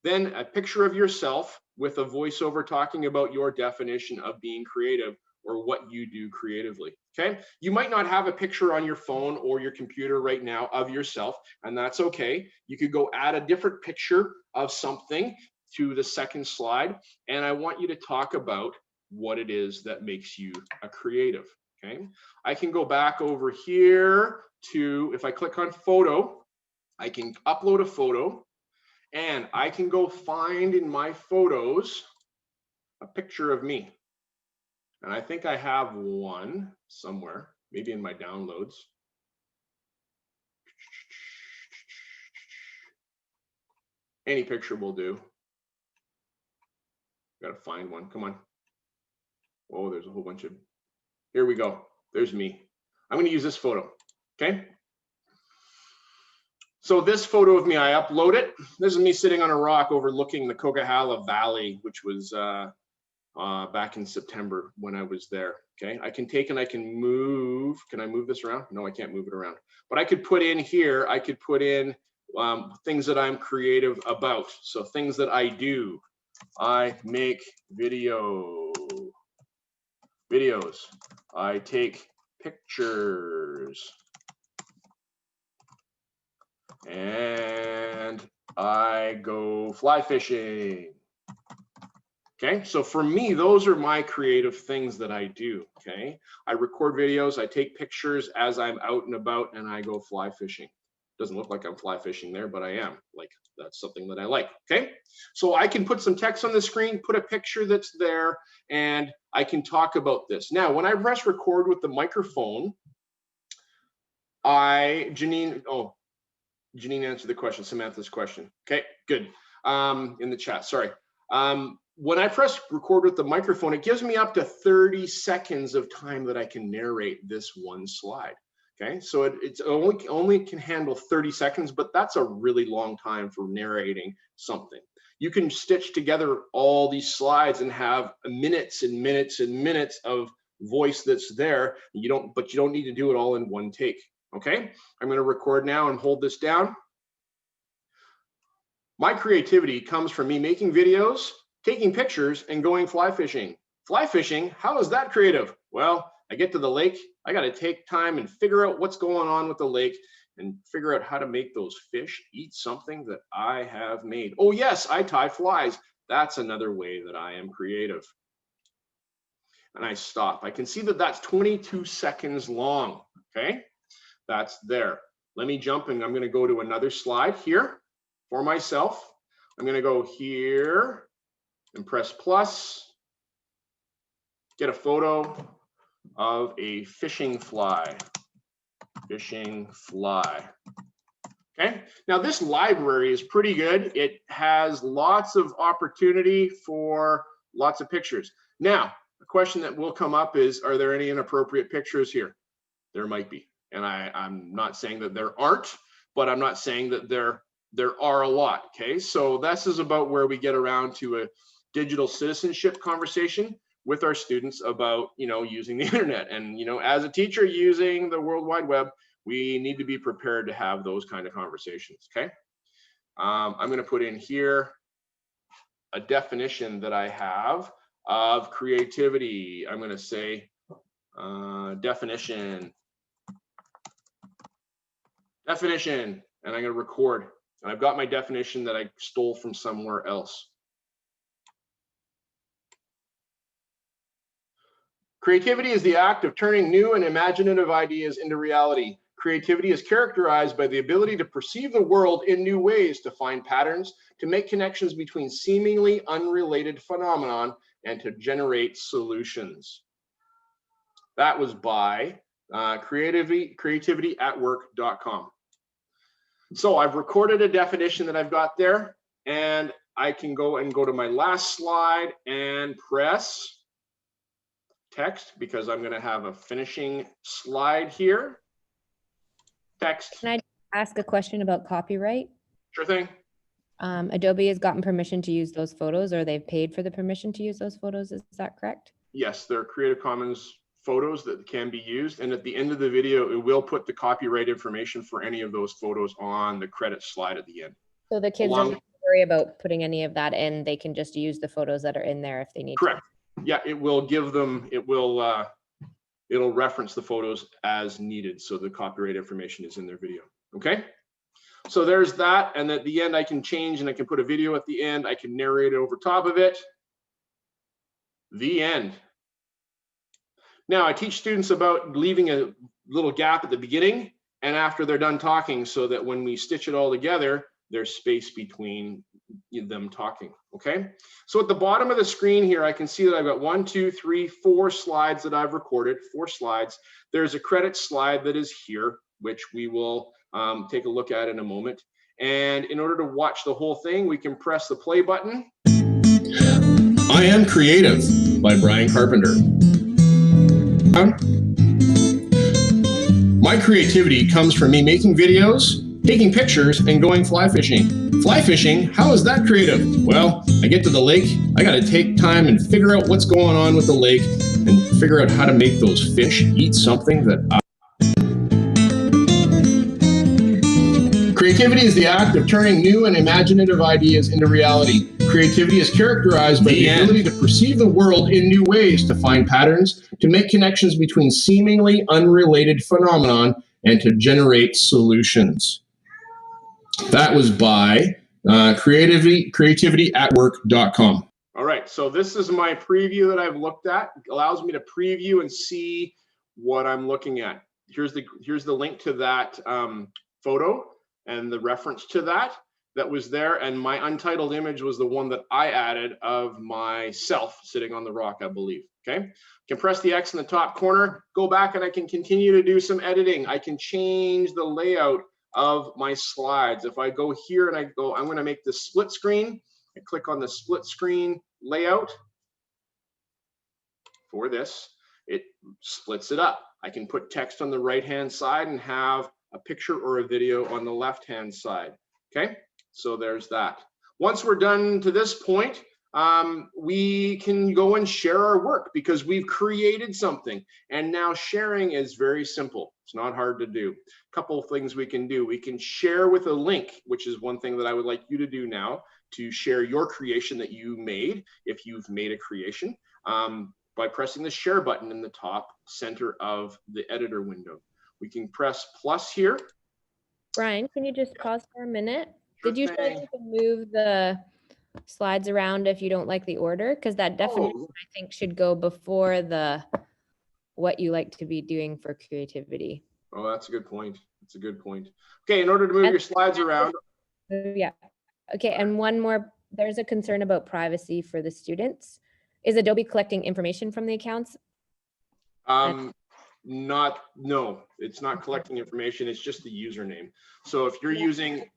Then a picture of yourself with a voiceover talking about your definition of being creative or what you do creatively, okay? You might not have a picture on your phone or your computer right now of yourself, and that's okay. You could go add a different picture of something to the second slide, and I want you to talk about what it is that makes you a creative, okay? I can go back over here to, if I click on photo, I can upload a photo, and I can go find in my photos a picture of me. And I think I have one somewhere, maybe in my downloads. Any picture will do. Gotta find one, come on. Oh, there's a whole bunch of, here we go. There's me. I'm gonna use this photo, okay? So this photo of me, I upload it. This is me sitting on a rock overlooking the Coquihalla Valley, which was back in September when I was there, okay? I can take and I can move. Can I move this around? No, I can't move it around. But I could put in here, I could put in things that I'm creative about. So things that I do. I make videos. I take pictures. And I go fly fishing. Okay, so for me, those are my creative things that I do. Okay, I record videos, I take pictures as I'm out and about, and I go fly fishing. Doesn't look like I'm fly fishing there, but I am. Like, that's something that I like. Okay, so I can put some text on the screen, put a picture that's there, and I can talk about this. Now, when I press record with the microphone, Janine answered the question, Samantha's question. Okay, good. In the chat, sorry. When I press record with the microphone, it gives me up to 30 seconds of time that I can narrate this one slide. Okay, so it's only can handle 30 seconds, but that's a really long time for narrating something. You can stitch together all these slides and have minutes and minutes and minutes of voice that's there. But you don't need to do it all in one take. Okay, I'm going to record now and hold this down. My creativity comes from me making videos, taking pictures, and going fly fishing. Fly fishing, how is that creative? Well, I get to the lake, I got to take time and figure out what's going on with the lake and figure out how to make those fish eat something that I have made. Oh yes, I tie flies. That's another way that I am creative. And I stop. I can see that that's 22 seconds long, okay? That's there. Let me jump and I'm going to go to another slide here for myself. I'm going to go here and press plus, get a photo of a fishing fly. Okay, now this library is pretty good. It has lots of opportunity for lots of pictures. Now, a question that will come up is, are there any inappropriate pictures here? There might be. And I'm not saying that there aren't, but I'm not saying that there are a lot. Okay, so this is about where we get around to a digital citizenship conversation with our students about, using the internet. And, as a teacher using the World Wide Web, we need to be prepared to have those kind of conversations. Okay, I'm going to put in here a definition that I have of creativity. I'm going to say definition, and I'm going to record. And I've got my definition that I stole from somewhere else. Creativity is the act of turning new and imaginative ideas into reality. Creativity is characterized by the ability to perceive the world in new ways, to find patterns, to make connections between seemingly unrelated phenomenon, and to generate solutions. That was by creativityatwork.com. So I've recorded a definition that I've got there, and I can go to my last slide and press text, because I'm going to have a finishing slide here. Text. Can I ask a question about copyright? Sure thing. Adobe has gotten permission to use those photos, or they've paid for the permission to use those photos. Is that correct? Yes, they're Creative Commons photos that can be used, and at the end of the video it will put the copyright information for any of those photos on the credit slide at the end. So the kids don't have to worry about putting any of that in. They can just use the photos that are in there if they need Correct. to. Yeah, it will give them, it'll reference the photos as needed, so the copyright information is in their video. Okay, so there's that, and at the end I can change and I can put a video at the end. I can narrate over top of it. The end. Now I teach students about leaving a little gap at the beginning and after they're done talking, so that when we stitch it all together, there's space between them talking. Okay, so at the bottom of the screen here, I can see that I've got 1, 2, 3, 4 slides that I've recorded, 4 slides. There's a credit slide that is here, which we will take a look at in a moment. And in order to watch the whole thing, we can press the play button. I Am Creative by Brian Carpenter. My creativity comes from me making videos, taking pictures, and going fly fishing. Fly fishing? How is that creative? Well, I get to the lake, I gotta take time and figure out what's going on with the lake and figure out how to make those fish eat something that Creativity is the act of turning new and imaginative ideas into reality. Creativity is characterized by the ability to perceive the world in new ways, to find patterns, to make connections between seemingly unrelated phenomenon, and to generate solutions. That was by creativityatwork.com. All right, so this is my preview that I've looked at. It allows me to preview and see what I'm looking at. Here's the link to that photo and the reference to that was there, and my untitled image was the one that I added of myself sitting on the rock, I believe. Okay, can press the X in the top corner, go back, and I can continue to do some editing. I can change the layout of my slides. If I go here and I go, I'm going to make this split screen. I click on the split screen layout for this. It splits it up. I can put text on the right-hand side and have a picture or a video on the left-hand side. Okay, so there's that. Once we're done to this point, we can go and share our work because we've created something. And now sharing is very simple. It's not hard to do. A couple of things we can do. We can share with a link, which is one thing that I would like you to do now, to share your creation that you made, if you've made a creation, by pressing the share button in the top center of the editor window. We can press plus here. Brian, can you just pause for a minute? Sure Did you say you can move the slides around if you don't like the order? Because that definition, I think, should go before the what you like to be doing for creativity. Oh, that's a good point. That's a good point. Okay, in order to move your slides around. Yeah. Okay, and one more. There's a concern about privacy for the students. Is Adobe collecting information from the accounts? No, it's not collecting information. It's just the username. So if you're using,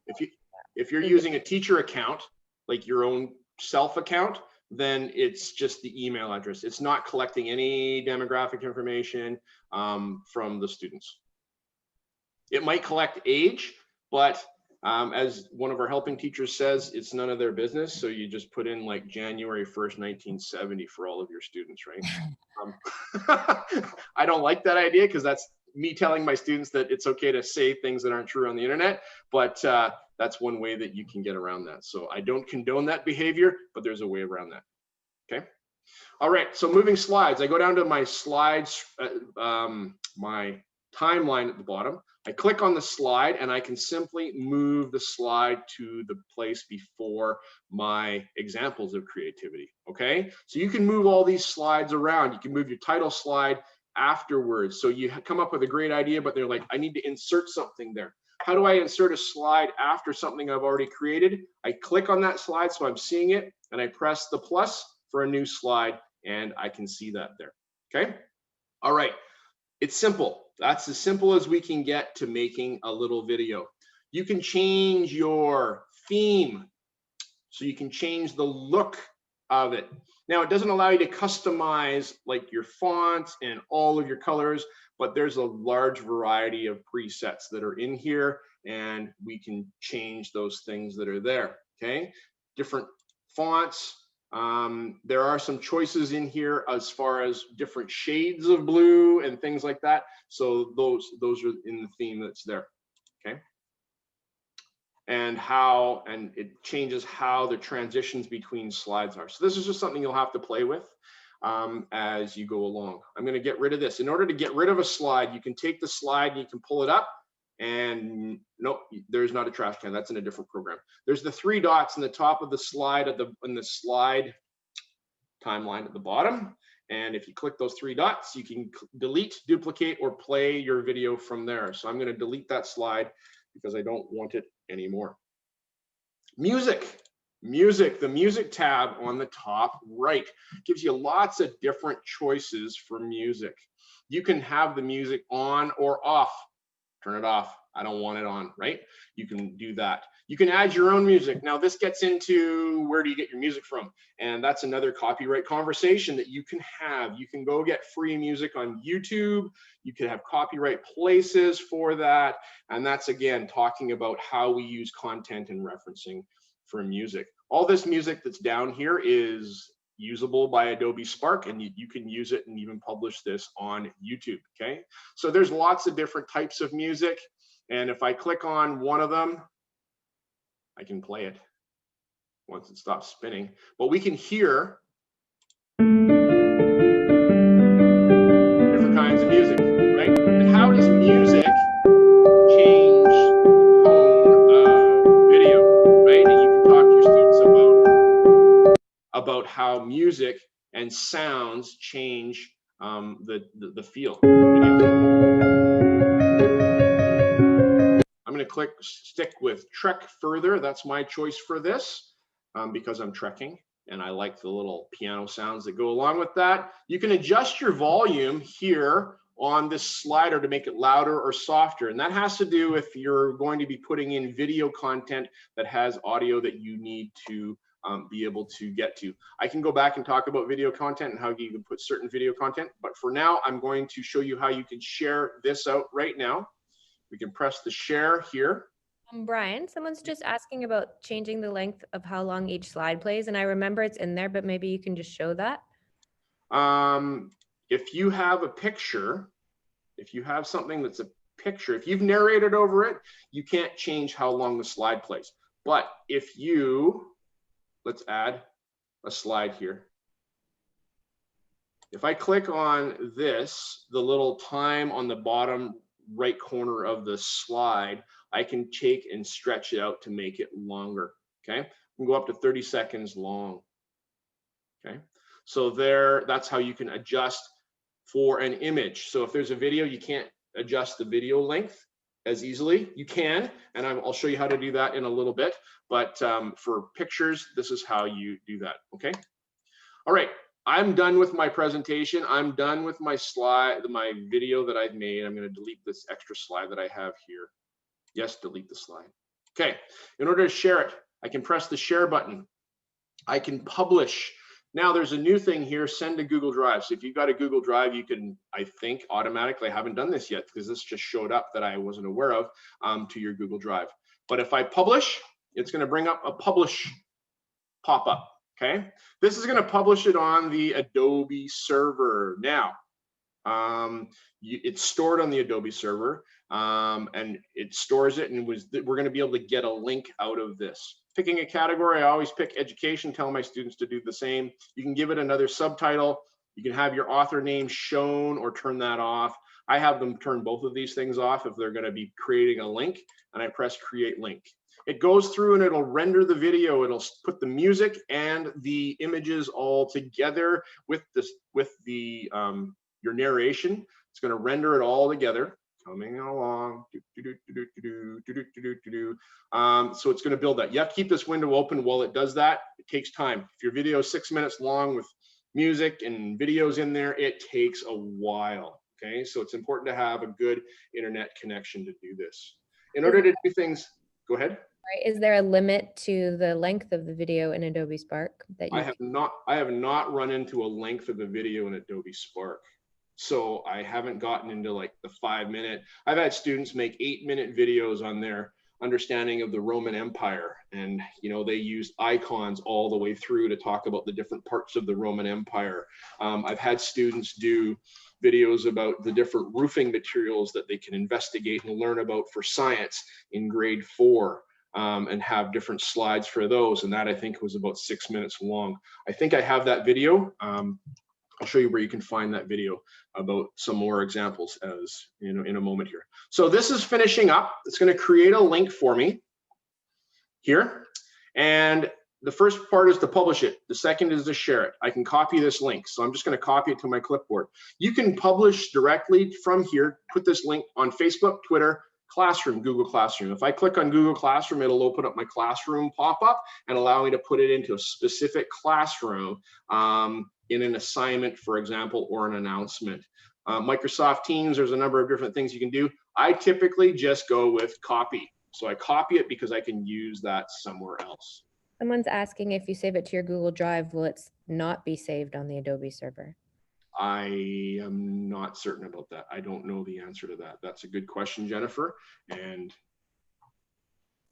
if you're using a teacher account, like your own self account, then it's just the email address. It's not collecting any demographic information from the students. It might collect age, but as one of our helping teachers says, it's none of their business. So you just put in like January 1st, 1970 for all of your students, right? I don't like that idea because that's me telling my students that it's okay to say things that aren't true on the internet, but that's one way that you can get around that. So I don't condone that behavior, but there's a way around that. Okay. All right. So moving slides, I go down to my slides, my timeline at the bottom. I click on the slide and I can simply move the slide to the place before my examples of creativity. Okay, so you can move all these slides around. You can move your title slide afterwards. So you come up with a great idea, but they're like, I need to insert something there. How do I insert a slide after something I've already created? I click on that slide so I'm seeing it, and I press the plus for a new slide, and I can see that there. Okay, all right. It's simple. That's as simple as we can get to making a little video. You can change your theme, so you can change the look of it. Now, it doesn't allow you to customize like your fonts and all of your colors, but there's a large variety of presets that are in here, and we can change those things that are there. Okay, different fonts. There are some choices in here as far as different shades of blue and things like that. So those are in the theme that's there. Okay. And it changes how the transitions between slides are. So this is just something you'll have to play with as you go along. I'm going to get rid of this. In order to get rid of a slide, you can take the slide and you can pull it up. And nope, there's not a trash can. That's in a different program. There's the three dots in the top of the slide in the slide timeline at the bottom. And if you click those three dots, you can delete, duplicate, or play your video from there. So I'm going to delete that slide because I don't want it anymore. Music. The music tab on the top right gives you lots of different choices for music. You can have the music on or off. Turn it off. I don't want it on, right? You can do that. You can add your own music. Now this gets into where do you get your music from? And that's another copyright conversation that you can have. You can go get free music on YouTube. You can have copyright places for that. And that's, again, talking about how we use content and referencing for music. All this music that's down here is usable by Adobe Spark, and you can use it and even publish this on YouTube, okay? So there's lots of different types of music. And if I click on one of them, I can play it once it stops spinning. But we can hear different kinds of music, right? And how does music change the tone of video, right? And you can talk to your students about how music and sounds change the feel of the video. I'm going to stick with Trek Further. That's my choice for this because I'm trekking and I like the little piano sounds that go along with that. You can adjust your volume here on this slider to make it louder or softer. And that has to do if you're going to be putting in video content that has audio that you need to be able to get to. I can go back and talk about video content and how you can put certain video content, but for now, I'm going to show you how you can share this out right now. We can press the share here. Brian, someone's just asking about changing the length of how long each slide plays, and I remember it's in there, but maybe you can just show that. If you have a picture, if you have something that's a picture, if you've narrated over it, you can't change how long the slide plays. But if you, let's add a slide here. If I click on this, the little time on the bottom right corner of the slide, I can take and stretch it out to make it longer, okay? I can go up to 30 seconds long, okay? So there, that's how you can adjust for an image. So if there's a video, you can't adjust the video length as easily. You can, and I'll show you how to do that in a little bit. But for pictures, this is how you do that, okay? All right, I'm done with my presentation. I'm done with my slide, my video that I've made. I'm gonna delete this extra slide that I have here. Yes, delete the slide. Okay, in order to share it, I can press the share button. I can publish. Now there's a new thing here, send to Google Drive. So if you've got a Google Drive, you can, I think, automatically, I haven't done this yet because this just showed up that I wasn't aware of to your Google Drive. But if I publish, it's gonna bring up a publish pop-up, okay? This is gonna publish it on the Adobe server. Now, it's stored on the Adobe server and it stores it, and we're going to be able to get a link out of this. Picking a category, I always pick education, tell my students to do the same. You can give it another subtitle. You can have your author name shown or turn that off. I have them turn both of these things off if they're going to be creating a link, and I press create link. It goes through and it'll render the video. It'll put the music and the images all together with your narration. It's going to render it all together, coming along. So it's going to build that. You have to keep this window open while it does that. It takes time. If your video is 6 minutes long with music and videos in there, it takes a while. Okay, so it's important to have a good internet connection to do this. In order to do things, go ahead. Is there a limit to the length of the video in Adobe Spark that you I have not run into a length of the video in Adobe Spark. So I haven't gotten into like the 5-minute. I've had students make 8-minute videos on their understanding of the Roman Empire, and they used icons all the way through to talk about the different parts of the Roman Empire. I've had students do videos about the different roofing materials that they can investigate and learn about for science in grade 4. And have different slides for those, and that I think was about 6 minutes long. I think I have that video. I'll show you where you can find that video about some more examples as in a moment here. So this is finishing up. It's going to create a link for me here, and the first part is to publish it. The second is to share it. I can copy this link, so I'm just going to copy it to my clipboard. You can publish directly from here. Put this link on Facebook, Twitter, Classroom, Google Classroom. If I click on Google Classroom, it'll open up my Classroom pop-up and allow me to put it into a specific classroom in an assignment, for example, or an announcement. Microsoft Teams, there's a number of different things you can do. I typically just go with copy. So I copy it because I can use that somewhere else. Someone's asking if you save it to your Google Drive, will it not be saved on the Adobe server? I am not certain about that. I don't know the answer to that. That's a good question, Jennifer. And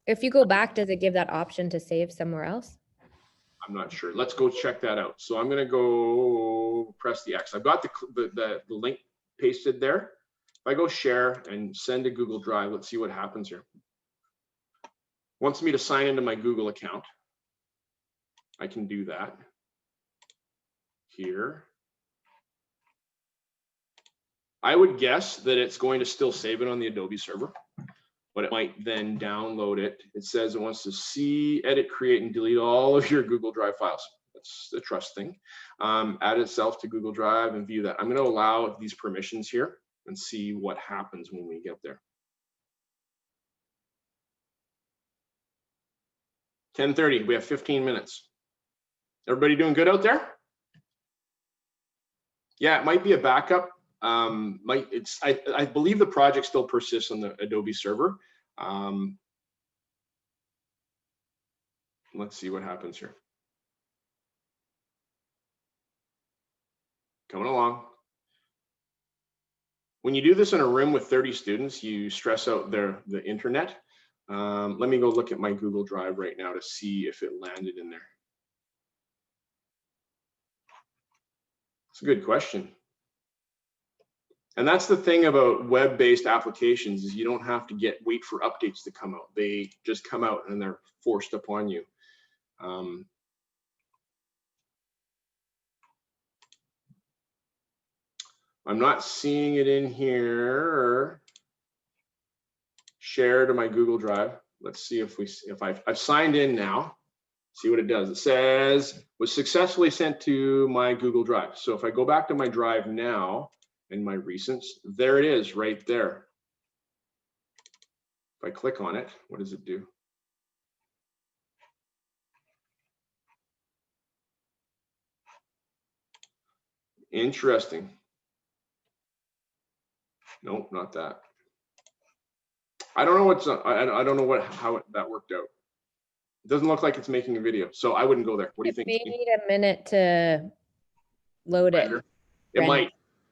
if you go back, does it give that option to save somewhere else? I'm not sure. Let's go check that out. So I'm going to go press the X. I've got the link pasted there. If I go share and send to Google Drive, let's see what happens here. Wants me to sign into my Google account. I can do that here. I would guess that it's going to still save it on the Adobe server, but it might then download it. It says it wants to see, edit, create, and delete all of your Google Drive files. That's the trust thing. Add itself to Google Drive and view that. I'm going to allow these permissions here and see what happens when we get there. 10:30, we have 15 minutes. Everybody doing good out there? Yeah, it might be a backup. I believe the project still persists on the Adobe server. Let's see what happens here. Coming along. When you do this in a room with 30 students, you stress out the internet. Let me go look at my Google Drive right now to see if it landed in there. It's a good question. And that's the thing about web-based applications is you don't have to wait for updates to come out. They just come out and they're forced upon you. I'm not seeing it in here. Share to my Google Drive. Let's see if I've signed in now. See what it does. It says was successfully sent to my Google Drive. So if I go back to my drive now in my recents, there it is right there. If I click on it, what does it do? Interesting. Nope, not that. I don't know I don't know how that worked out. It doesn't look like it's making a video, so I wouldn't go there. What do you think? It may need a minute to load it. It might.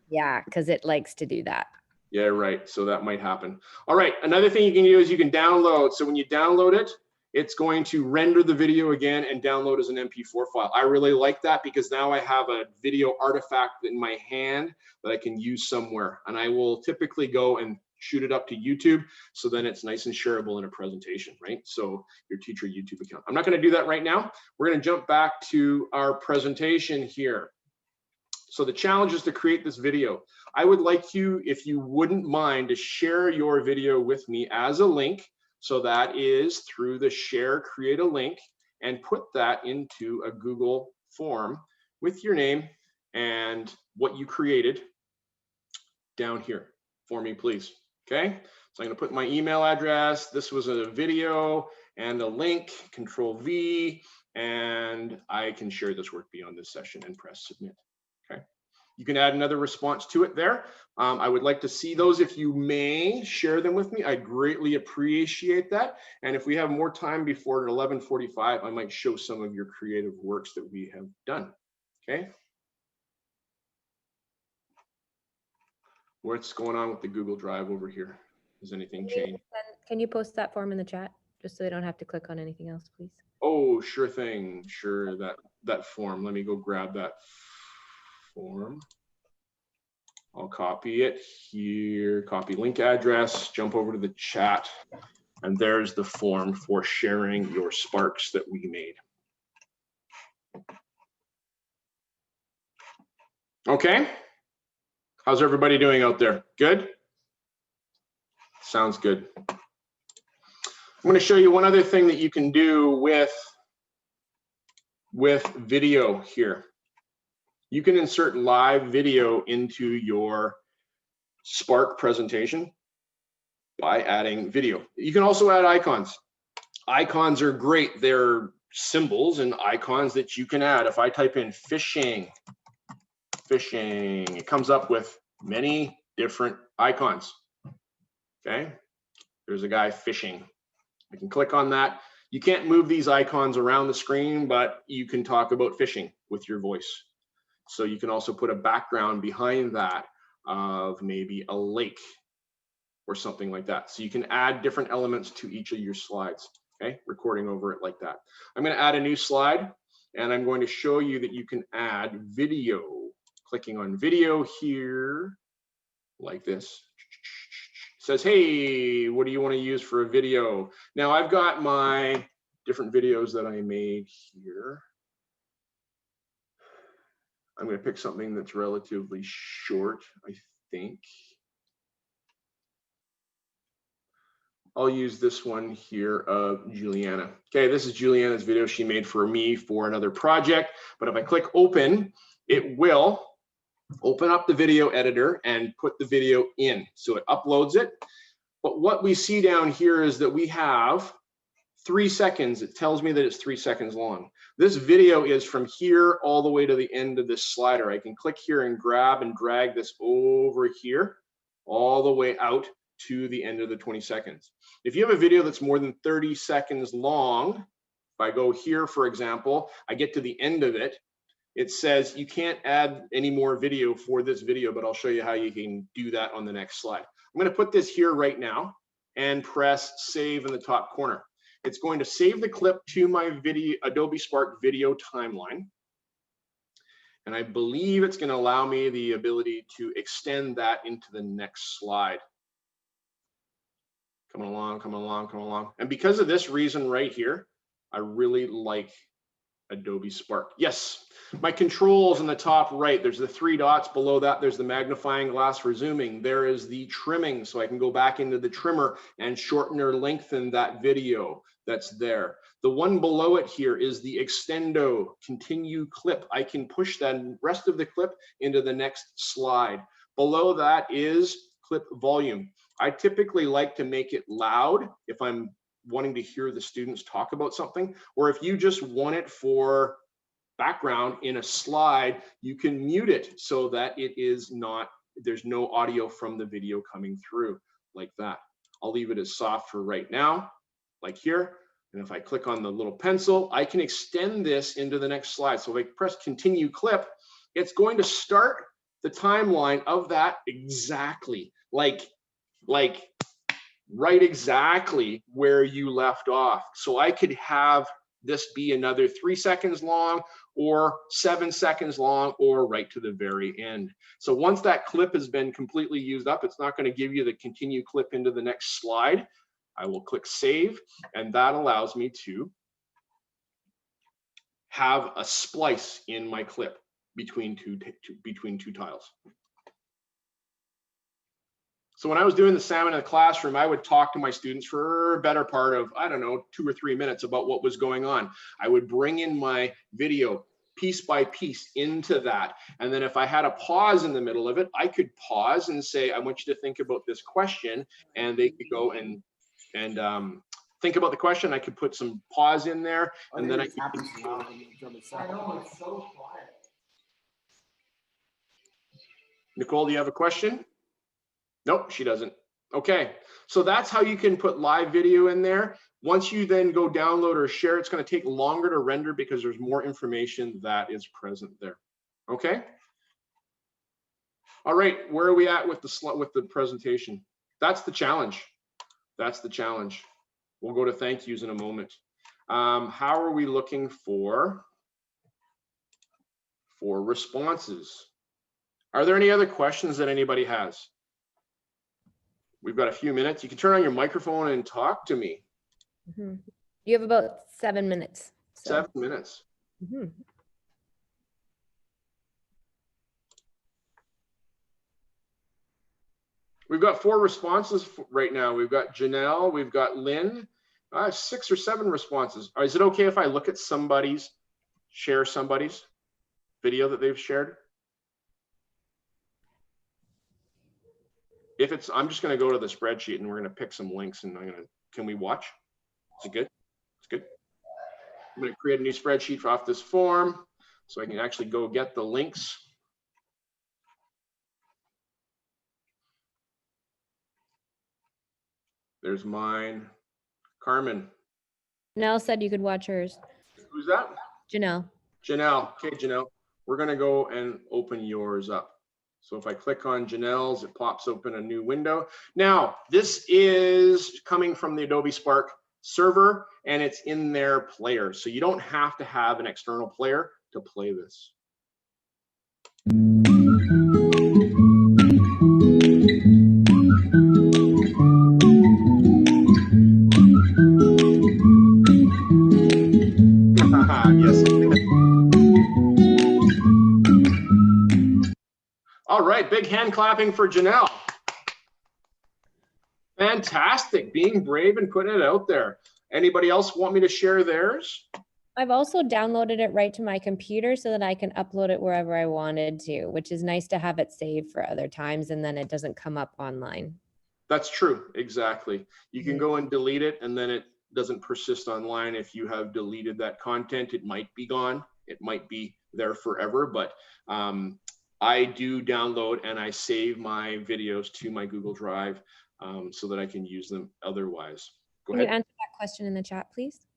Yeah, because it likes to do that. Yeah, right. So that might happen. All right. Another thing you can do is you can download. So when you download it, it's going to render the video again and download as an MP4 file. I really like that because now I have a video artifact in my hand that I can use somewhere. And I will typically go and shoot it up to YouTube. So then it's nice and shareable in a presentation, right? So your teacher YouTube account. I'm not going to do that right now. We're going to jump back to our presentation here. So the challenge is to create this video. I would like you, if you wouldn't mind, to share your video with me as a link. So that is through the share, create a link, and put that into a Google form with your name and what you created down here for me, please. Okay, so I'm going to put my email address. This was a video and a link, Control V, and I can share this work beyond this session and press submit. Okay, you can add another response to it there. I would like to see those. If you may share them with me, I greatly appreciate that. And if we have more time before 11:45, I might show some of your creative works that we have done. Okay. What's going on with the Google Drive over here? Has anything changed? Can you post that form in the chat just so they don't have to click on anything else, please? Oh, sure thing. Sure, that form. Let me go grab that form. I'll copy it here, copy link address, jump over to the chat, and there's the form for sharing your Sparks that we made. Okay. How's everybody doing out there? Good? Sounds good. I'm going to show you one other thing that you can do with video here. You can insert live video into your Spark presentation by adding video. You can also add icons. Icons are great. They're symbols and icons that you can add. If I type in fishing, fishing. It comes up with many different icons. Okay, there's a guy fishing. I can click on that. You can't move these icons around the screen, but you can talk about fishing with your voice. So you can also put a background behind that of maybe a lake or something like that. So you can add different elements to each of your slides, okay? Recording over it like that. I'm gonna add a new slide and I'm going to show you that you can add video. Clicking on video here, like this. It says, hey, what do you wanna use for a video? Now I've got my different videos that I made here. I'm going to pick something that's relatively short, I think. I'll use this one here of Juliana. Okay, this is Juliana's video she made for me for another project. But if I click open, it will open up the video editor and put the video in. So it uploads it. But what we see down here is that we have 3 seconds. It tells me that it's 3 seconds long. This video is from here all the way to the end of this slider. I can click here and grab and drag this over here all the way out to the end of the 20 seconds. If you have a video that's more than 30 seconds long, if I go here, for example, I get to the end of it, it says you can't add any more video for this video, but I'll show you how you can do that on the next slide. I'm going to put this here right now and press save in the top corner. It's going to save the clip to my video, Adobe Spark video timeline. And I believe it's going to allow me the ability to extend that into the next slide. Coming along, coming along, coming along. And because of this reason right here, I really like Adobe Spark. Yes, my controls in the top right, there's the 3 dots. Below that, there's the magnifying glass for zooming. There is the trimming, so I can go back into the trimmer and shorten or lengthen that video that's there. The one below it here is the extendo, continue clip. I can push that rest of the clip into the next slide. Below that is clip volume. I typically like to make it loud if I'm wanting to hear the students talk about something, or if you just want it for background in a slide, you can mute it so that it is not, there's no audio from the video coming through like that. I'll leave it as soft for right now, like here. And if I click on the little pencil, I can extend this into the next slide. So if I press continue clip, it's going to start the timeline of that exactly, like right exactly where you left off. So I could have this be another 3 seconds long or 7 seconds long or right to the very end. So once that clip has been completely used up, it's not going to give you the continue clip into the next slide. I will click save, and that allows me to have a splice in my clip between two tiles. So when I was doing the salmon in the classroom, I would talk to my students for a better part of, I don't know, 2 or 3 minutes about what was going on. I would bring in my video piece by piece into that. And then if I had a pause in the middle of it, I could pause and say, I want you to think about this question. And they could go and think about the question. I could put some pause in there, and then I could. I know, it's so quiet. Nicole, do you have a question? Nope, she doesn't. Okay, so that's how you can put live video in there. Once you then go download or share, it's going to take longer to render because there's more information that is present there. Okay. All right, where are we at with the presentation? That's the challenge. That's the challenge. We'll go to thank yous in a moment. How are we looking for responses? Are there any other questions that anybody has? We've got a few minutes. You can turn on your microphone and talk to me. Mm-hmm. You have about 7 minutes. So. 7 minutes. Mm-hmm. We've got 4 responses right now. We've got Janelle, we've got Lynn, 6 or 7 responses. Is it okay if I look at share somebody's video that they've shared? If it's, I'm just going to go to the spreadsheet and we're going to pick some links and can we watch? Is it good? It's good. I'm going to create a new spreadsheet off this form so I can actually go get the links. There's mine. Carmen. Janelle said you could watch hers. Who's that? Janelle. Janelle. Okay, Janelle. We're going to go and open yours up. So if I click on Janelle's, it pops open a new window. Now, this is coming from the Adobe Spark server, and it's in their player. So you don't have to have an external player to play this. Yes. All right, big hand clapping for Janelle. Fantastic, being brave and putting it out there. Anybody else want me to share theirs? I've also downloaded it right to my computer so that I can upload it wherever I wanted to, which is nice to have it saved for other times and then it doesn't come up online. That's true, exactly. You can go and delete it and then it doesn't persist online. If you have deleted that content, it might be gone. It might be there forever, but I do download and I save my videos to my Google Drive so that I can use them otherwise. Go Can you ahead. answer that question in the chat, please?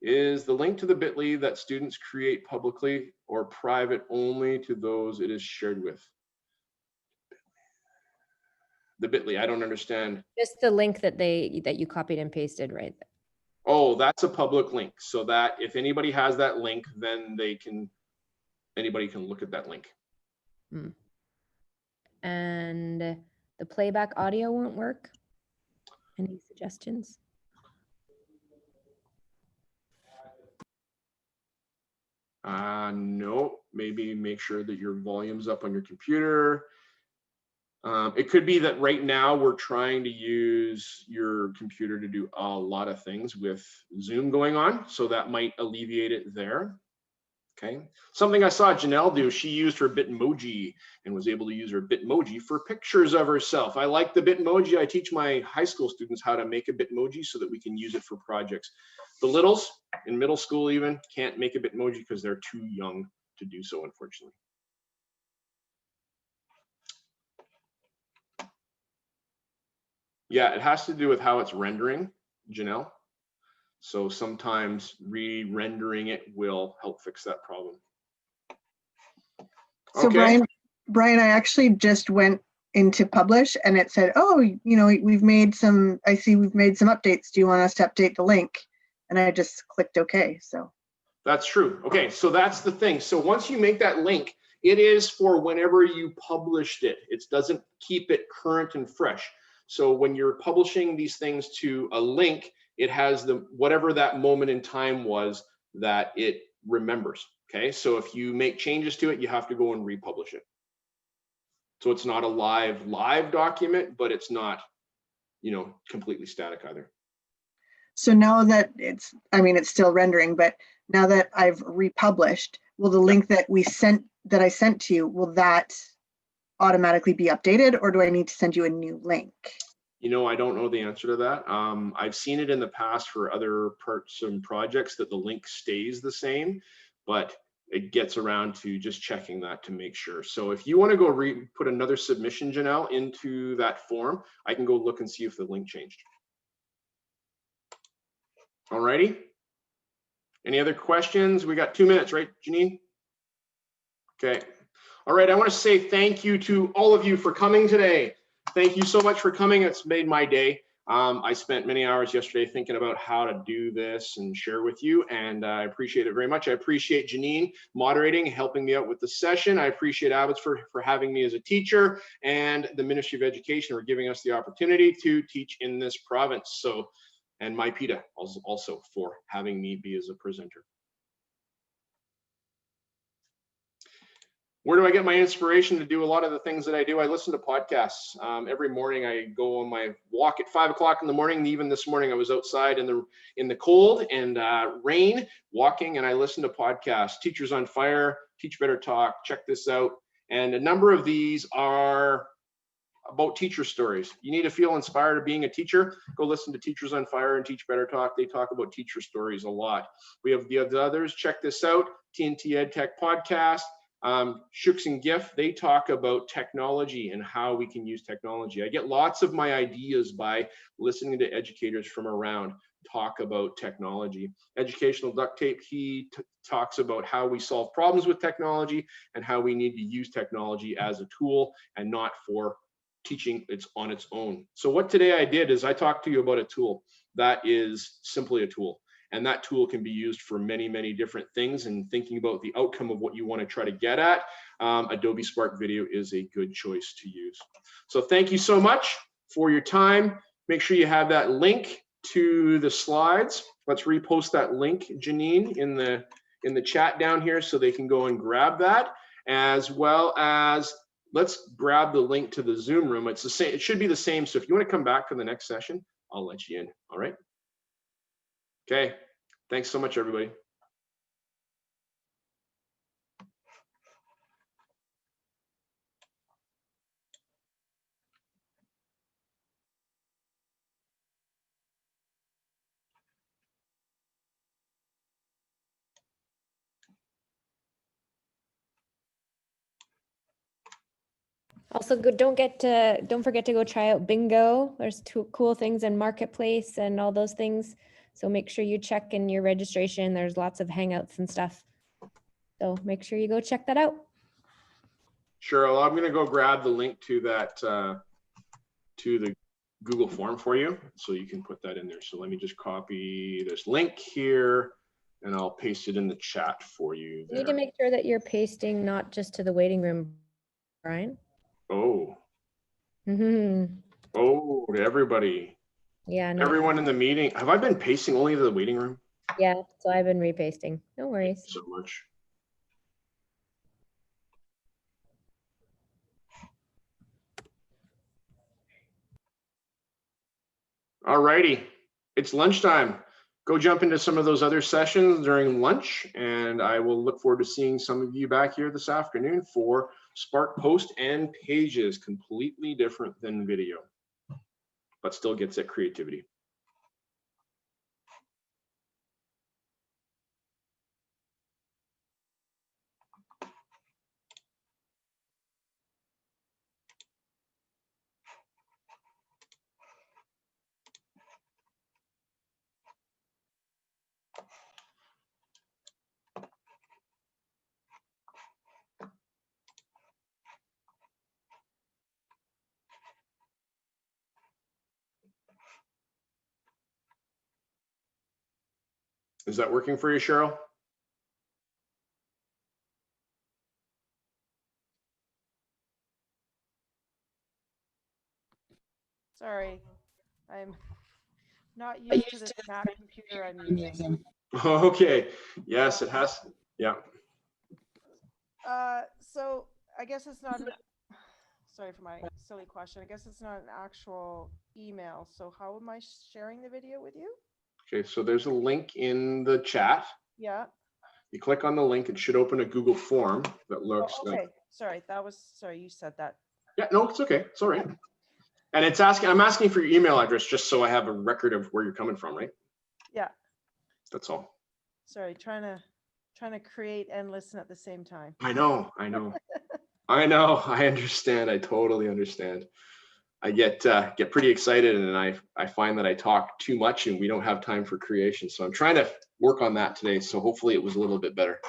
Is the link to the bit.ly that students create publicly or private only to those it is shared with? The bit.ly, I don't understand. Just the link that you copied and pasted right there. Oh, that's a public link. So that if anybody has that link, then anybody can look at that link. And the playback audio won't work. Any suggestions? No, maybe make sure that your volume's up on your computer. It could be that right now we're trying to use your computer to do a lot of things with Zoom going on, so that might alleviate it there. Okay, something I saw Janelle do, she used her Bitmoji and was able to use her Bitmoji for pictures of herself. I like the Bitmoji. I teach my high school students how to make a Bitmoji so that we can use it for projects. The littles in middle school even can't make a Bitmoji because they're too young to do so, unfortunately. Yeah, it has to do with how it's rendering, Janelle. So sometimes re-rendering it will help fix that problem. So Okay. Brian, I actually just went into publish and it said, oh, you know, we've made some updates. Do you want us to update the link? And I just clicked OK. So that's true. Okay, so that's the thing. So once you make that link, it is for whenever you published it. It doesn't keep it current and fresh. So when you're publishing these things to a link, it has the whatever that moment in time was that it remembers. Okay, so if you make changes to it, you have to go and republish it. So it's not a live document, but it's not, you know, completely static either. So now that it's still rendering, but now that I've republished, will the link that I sent to you, will that automatically be updated, or do I need to send you a new link? You know, I don't know the answer to that. I've seen it in the past for other parts and projects that the link stays the same, but it gets around to just checking that to make sure. So if you want to go put another submission, Janelle, into that form, I can go look and see if the link changed. All righty. Any other questions? We got 2 minutes, right, Janine? Okay. All right, I want to say thank you to all of you for coming today. Thank you so much for coming. It's made my day. I spent many hours yesterday thinking about how to do this and share with you, and I appreciate it very much. I appreciate Janine moderating, helping me out with the session. I appreciate Abbots for having me as a teacher, and the Ministry of Education for giving us the opportunity to teach in this province. So, and MyPITA also for having me be as a presenter. Where do I get my inspiration to do a lot of the things that I do? I listen to podcasts. Every morning I go on my walk at 5 o'clock in the morning. Even this morning I was outside in the cold and rain walking, and I listen to podcasts. Teachers on Fire, Teach Better Talk, check this out. And a number of these are about teacher stories. You need to feel inspired of being a teacher, go listen to Teachers on Fire and Teach Better Talk. They talk about teacher stories a lot. We have the others. Check this out, TNT EdTech Podcast. Shooks and Giff, they talk about technology and how we can use technology. I get lots of my ideas by listening to educators from around talk about technology. Educational Duct Tape, he talks about how we solve problems with technology and how we need to use technology as a tool and not for teaching it's on its own. So what today I did is I talked to you about a tool that is simply a tool. And that tool can be used for many, many different things. And thinking about the outcome of what you want to try to get at, Adobe SparkVideo is a good choice to use. So thank you so much for your time. Make sure you have that link to the slides. Let's repost that link, Janine, in the chat down here so they can go and grab that, as well as let's grab the link to the Zoom room. It's the same, it should be the same. So if you want to come back for the next session, I'll let you in. All right. Okay. Thanks so much, everybody. Also, don't forget to go try out bingo. There's two cool things in Marketplace and all those things. So make sure you check in your registration. There's lots of hangouts and stuff. So make sure you go check that out. Cheryl, I'm going to go grab the link to that, to the Google form for you. So you can put that in there. So let me just copy this link here and I'll paste it in the chat for you. You need to make sure that you're pasting not just to the waiting room, Brian. Oh. Mm-hmm. Oh, to everybody. Yeah. Everyone in the meeting. Have I been pasting only to the waiting room? Yeah, so I've been repasting. No worries. Thank you so much. All righty. It's lunchtime. Go jump into some of those other sessions during lunch, and I will look forward to seeing some of you back here this afternoon for Spark Post and Pages, completely different than video, but still gets at creativity. Is that working for you, Cheryl? Sorry, I'm not used to the Mac computer I'm using. Okay. Yes, it has. Yeah. So I guess it's not, sorry for my silly question. I guess it's not an actual email. So how am I sharing the video with you? Okay, so there's a link in the chat. Yeah. You click on the link, it should open a Google form that looks okay. like. Sorry, sorry, you said that. Yeah, no, it's okay. It's all right. And it's asking, I'm asking for your email address just so I have a record of where you're coming from, right? Yeah. That's all. Sorry, trying to create and listen at the same time. I know. I know. I understand. I totally understand. I get pretty excited, and I find that I talk too much and we don't have time for creation. So I'm trying to work on that today. So hopefully it was a little bit better.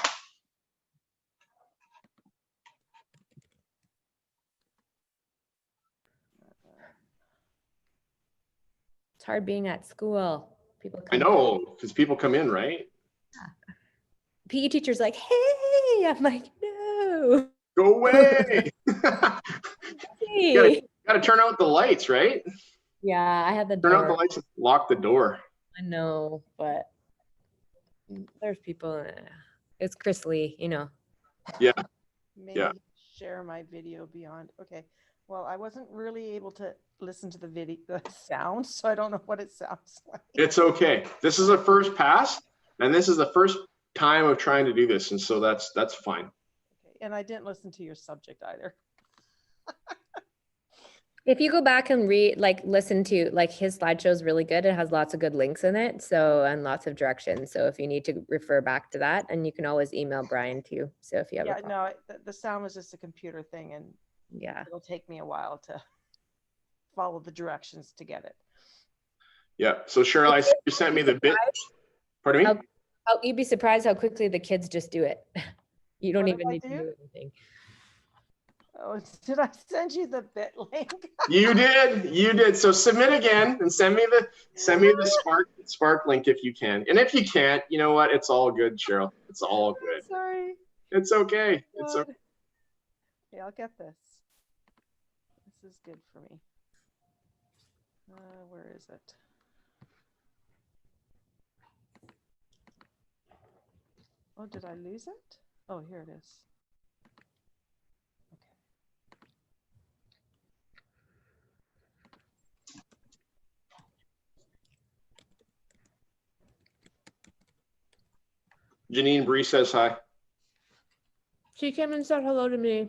It's hard being at school. People come I know, because people come in, right? Yeah. PE teacher's like, hey, I'm like, no. Go away. Hey. You gotta turn out the lights, right? Yeah, I had the turn out the lights and lock the door. I know, but there's people. It's Chris Lee, you know. Yeah. Maybe share my video beyond. Okay. Well, I wasn't really able to listen to the sound, so I don't know what it sounds like. It's okay. This is a first pass, and this is the first time of trying to do this, and so that's fine. Okay. And I didn't listen to your subject either. If you go back and listen to, like, his slideshow is really good. It has lots of good links in it. So, and lots of directions. So if you need to refer back to that, and you can always email Brian too. So if you have a Yeah, problem. no, the sound was just a computer thing, and Yeah. it'll take me a while to follow the directions to get it. Yeah. So Cheryl, I see you sent me the bit. Pardon me? You'd be surprised how quickly the kids just do it. You don't What even did I need to do? do anything. Oh, did I send you the bit link? You did. So submit again and send me the Spark link if you can. And if you can't, you know what? It's all good, Cheryl. It's all good. Sorry. It's okay. It's okay. Yeah, I'll get this. This is good for me. Where is it? Oh, did I lose it? Oh, here it is. Janine Bree says hi. She came and said hello to me.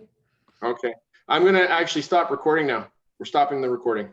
Okay. I'm going to actually stop recording now. We're stopping the recording.